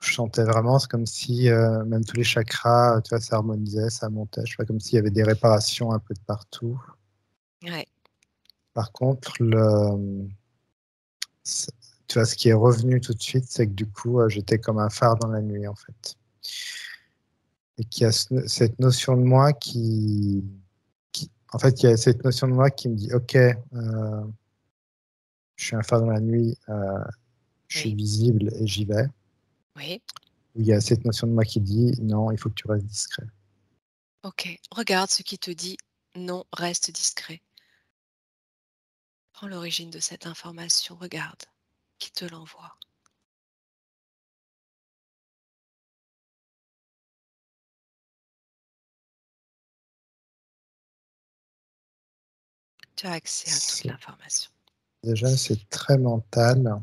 je sentais vraiment, c'est comme si même tous les chakras, tu vois, ça harmonisait, ça montait. Je sais pas, comme s'il y avait des réparations un peu de partout. Ouais, Par contre, c- tu vois, ce qui est revenu tout de suite, c'est que du coup, j'étais comme un phare dans la nuit, en fait. Et qu'il y a cette notion de moi en fait, il y a cette notion de moi qui me dit, OK, je suis un phare dans la nuit, je suis oui, visible et j'y vais. oui. Ou il y a cette notion de moi qui dit, non, il faut que tu restes discret. Ok, regarde ce qui te dit non, reste discret. Prends l'origine de cette information, regarde qui te l'envoie. Tu as accès à toute l'information. Déjà, c'est très mental.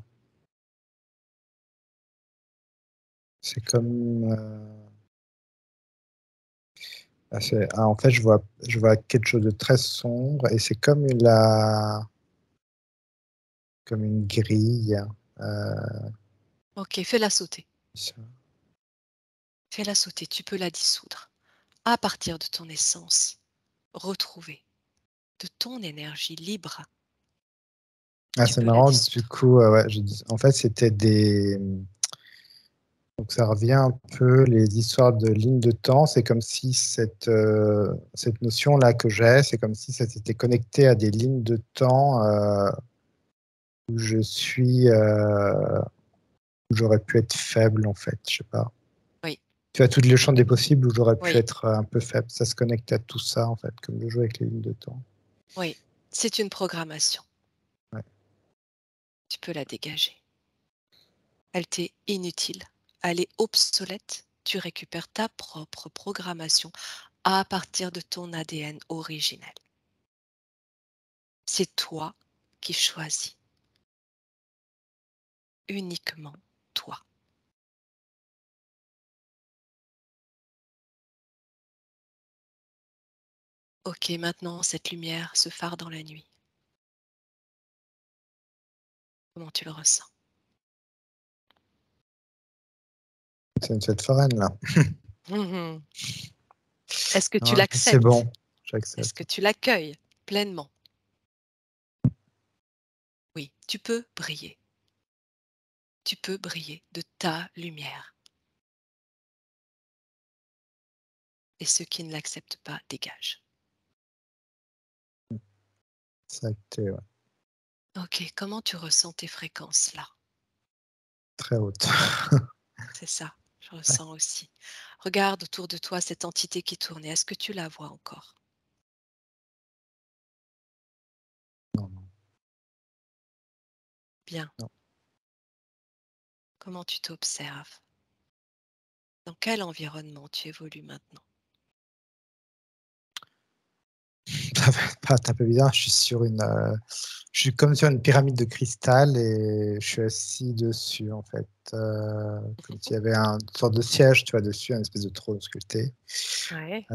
C'est comme. En fait, je vois quelque chose de très sombre et c'est comme une grille. Euh, Ok, fais-la sauter. ça. Fais-la sauter, tu peux la dissoudre. À partir de ton essence, retrouvée, de ton énergie libre, Ah, tu c'est peux la marrant. Du dissoudre. coup, ouais, en fait, c'était Donc ça revient un peu les histoires de lignes de temps. C'est comme si cette notion-là que j'ai, c'est comme si ça s'était connecté à des lignes de temps où je suis, où j'aurais pu être faible en fait. Je sais pas. Oui, Tu as toutes les champs des possibles où j'aurais pu oui, être un peu faible. Ça se connecte à tout ça en fait, comme le jeu avec les lignes de temps. oui. C'est une programmation. Ouais. Tu peux la dégager. Elle t'est inutile. Elle est obsolète. Tu récupères ta propre programmation à partir de ton ADN originel. C'est toi qui choisis. Uniquement toi. Ok, maintenant cette lumière, ce phare dans la nuit. Comment tu le ressens? C'est une fête foraine là. Mhm. Est-ce que tu Ah, c'est l'acceptes? bon, Est-ce j'accepte. que tu l'accueilles pleinement? Oui, tu peux briller. Tu peux briller de ta lumière. Et ceux qui ne l'acceptent pas dégagent. C'est acté, ouais. Ok, comment tu ressens tes fréquences là? Très haute. C'est ça, je ressens aussi. Regarde autour de toi cette entité qui tourne. Est-ce que tu la vois encore? Non, non, Bien. non. Comment tu t'observes? Dans quel environnement tu évolues maintenant? T'as pas bien, je suis sur je suis comme sur une pyramide de cristal et je suis assis dessus en fait, comme s'il y avait une sorte de siège, tu vois, dessus, une espèce de trône sculpté. Ouais.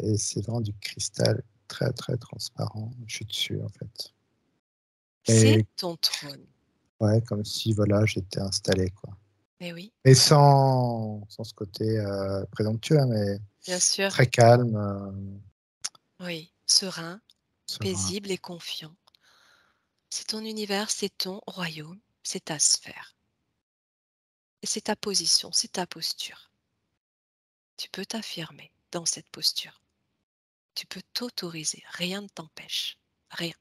Et c'est vraiment du cristal très très transparent. Je suis dessus en fait. C'est Et ton trône. ouais, comme si voilà, j'étais installé quoi. Eh oui, Et sans ce côté présomptueux, hein, mais bien sûr. très calme, Oui, serein, serein. paisible et confiant. C'est ton univers, c'est ton royaume, c'est ta sphère. Et c'est ta position, c'est ta posture. Tu peux t'affirmer dans cette posture. Tu peux t'autoriser, rien ne t'empêche. Rien.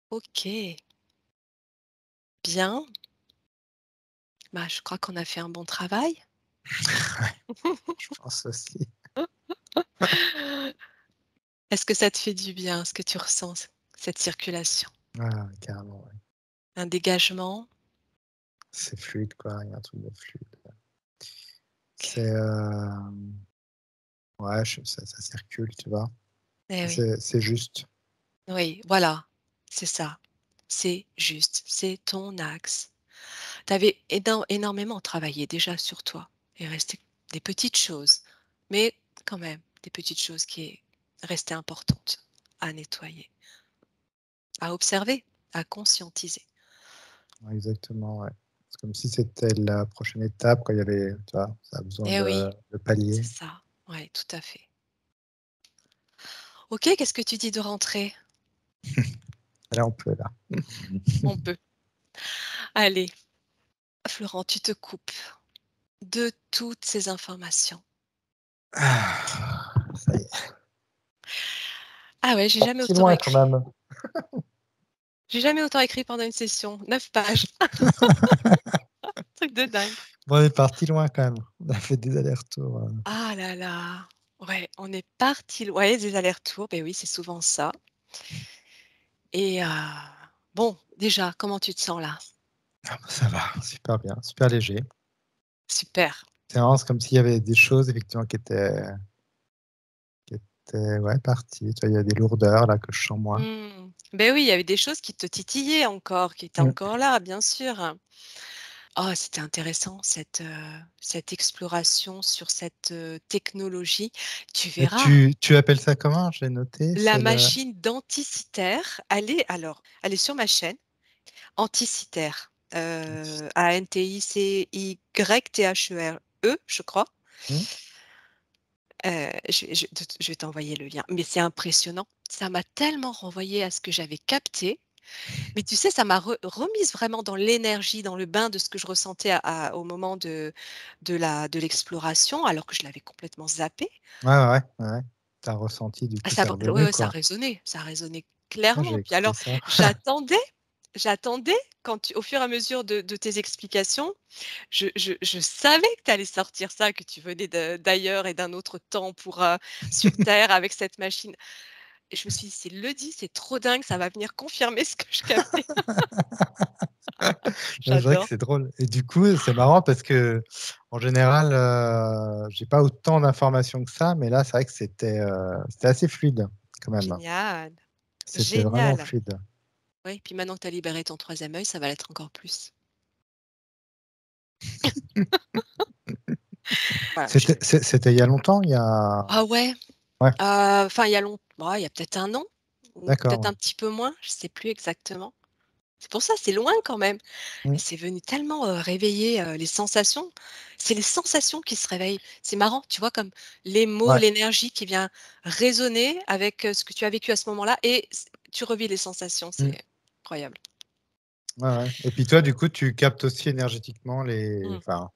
Ok, bien. Bah, je crois qu'on a fait un bon travail. Je pense aussi. Est-ce que ça te fait du bien, ce que tu ressens, cette circulation? Ah, carrément, ouais. Un dégagement? C'est fluide, quoi. Il y a un truc de fluide. Ok. C'est ouais, ça circule, tu vois. Eh oui, C'est juste. oui, voilà, c'est ça. C'est juste, c'est ton axe. Tu avais énormément travaillé déjà sur toi. Il restait des petites choses, mais quand même, des petites choses qui restaient importantes à nettoyer, à observer, à conscientiser. Ouais, exactement, ouais. C'est comme si c'était la prochaine étape, quand il y avait, tu vois, ça a besoin Eh oui, de c'est palier. ça. Oui, tout à fait. Ok, qu'est-ce que tu dis de rentrer? Là, on peut, là. On peut. Allez, Florent, tu te coupes de toutes ces informations. Ah, ça y est. Ah ouais, j'ai jamais Si autant loin, quand écrit. même. J'ai jamais autant écrit pendant une session. 9 pages. Truc de dingue. Bon, on est parti loin, quand même. On a fait des allers-retours. Ah là là. Ouais, on est parti loin. Ouais, des allers-retours. Ben oui, c'est souvent ça. Et bon, déjà, comment tu te sens là? Ah, bah, ça va, super bien, super léger. Super. C'est vraiment c'est comme s'il y avait des choses, effectivement, qui étaient ouais, parties. Tu vois, il y a des lourdeurs, là, que je sens moins. Ben oui, il y avait des choses qui te titillaient encore, qui étaient Mm. encore là, bien sûr. Oh, c'était intéressant cette exploration sur cette technologie. Tu Et verras, tu appelles ça comment? J'ai noté, la c'est le... machine d'Anticitaire, elle est sur ma chaîne, Anticitaire, Anticithere, je crois. Hmm. Je vais t'envoyer le lien, mais c'est impressionnant. Ça m'a tellement renvoyé à ce que j'avais capté. Mais tu sais, ça m'a remise vraiment dans l'énergie, dans le bain de ce que je ressentais au moment de l'exploration, alors que je l'avais complètement zappé. Ouais, ouais, ouais, ouais. Tu as ressenti, du Ah coup, ça c'est v ouais, revenu, ouais, quoi. ça a résonné Ah, je clairement. vais Puis écouter alors, ça. j'attendais j'attendais quand au fur et à mesure de tes explications, je savais que tu allais sortir ça, que tu venais d'ailleurs et d'un autre temps pour, sur terre avec cette machine et je me suis dit: «C'est le dit, c'est trop dingue, ça va venir confirmer ce que je captais». Ouais, c'est vrai que J'adore. c'est drôle et du coup, c'est marrant parce qu'en général, j'ai pas autant d'informations que ça, mais là, c'est vrai que c'était assez fluide quand même. Génial, C'était vraiment génial. fluide. Oui, puis maintenant que tu as libéré ton troisième œil, ça va l'être encore plus. Voilà, C'était il y a longtemps? Il y a ah ouais, Ouais, enfin il y a peut-être 1 an ou d'accord, peut-être ouais. un petit peu moins, je sais plus exactement. C'est pour ça, c'est loin quand même et Mmh, c'est venu tellement, réveiller, les sensations. C'est les sensations qui se réveillent. C'est marrant, tu vois? Comme les mots, ouais, l'énergie qui vient résonner avec, ce que tu as vécu à ce moment-là et tu revis les sensations, mmh, c'est incroyable. ouais, ouais et puis toi, du coup, tu captes aussi énergétiquement les Mmh. enfin,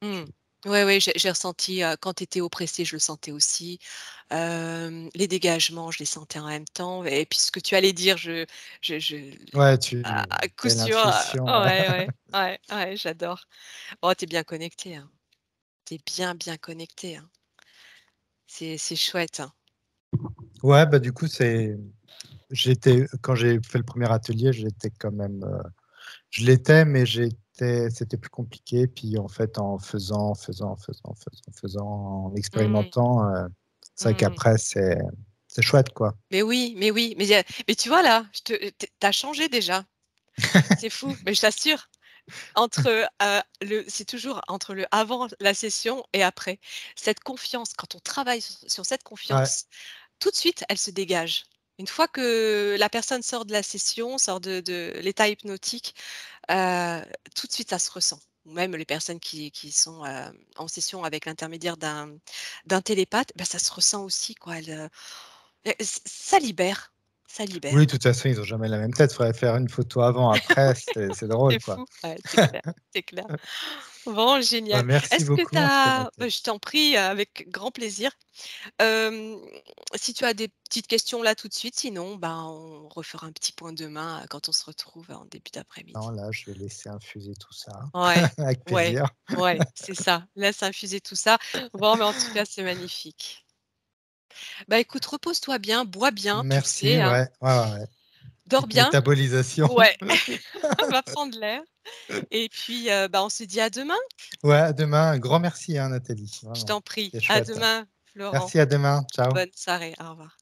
Mmh. tu Ouais, ouais, j'ai ressenti, quand tu étais oppressé, je le sentais aussi. Les dégagements, je les sentais en même temps et puis ce que tu allais dire, je ouais, à coup tu sûr, l'intuition, ouais, ouais, ouais, ouais, j'adore. Oh, tu es bien connecté, hein. Tu es bien, bien connecté, hein. C'est chouette, hein. Ouais, bah, du coup, j'étais quand j'ai fait le premier atelier, j'étais quand même, je l'étais, mais c'était plus compliqué. Puis en fait, en faisant, en Mmh. expérimentant, c'est vrai Mmh. qu'après c'est chouette, quoi. Mais oui, mais tu vois là, tu changé déjà. C'est fou, mais je t'assure, entre, c'est toujours entre le avant la session et après. Cette confiance, quand on travaille sur cette Ouais, confiance, tout de suite, elle se dégage. Une fois que la personne sort de la session, sort de l'état hypnotique, Heu, tout de suite, ça se ressent. Ou même les personnes qui sont, en session avec l'intermédiaire d'un télépathe, bah, ça se ressent aussi quoi. Et ça libère, ça oui, libère. de toute façon, ils ont jamais la même tête. Faudrait faire une photo avant, après, c'est drôle, C'est quoi. fou. Ouais, c'est clair, c'est clair. Bon, Bah, génial. merci Est-ce que tu beaucoup, en tout cas, as Nathalie. je t'en prie, avec grand plaisir. Hem, Si tu as des petites questions là tout de suite, sinon, ben, on refera un petit point demain, quand on se retrouve en début Non, d'après-midi. là, je vais laisser infuser tout ça, Ouais, avec ouais, plaisir. ouais, c'est ça. Laisse infuser tout ça. Bon, mais en tout cas, c'est magnifique. Bah, écoute, repose-toi bien, bois bien, tu le Merci, sais, hein, ouais, ouais, ouais, ouais. dors Petite bien. métabolisation. Ouais, va prendre l'air et puis, bah, on se dit à demain. Ouais, à demain. Un grand merci, hein, Nathalie, Je vraiment. t'en prie. C'était À chouette. demain, Florent. Merci, à demain. Ciao. Bonne soirée. Au revoir.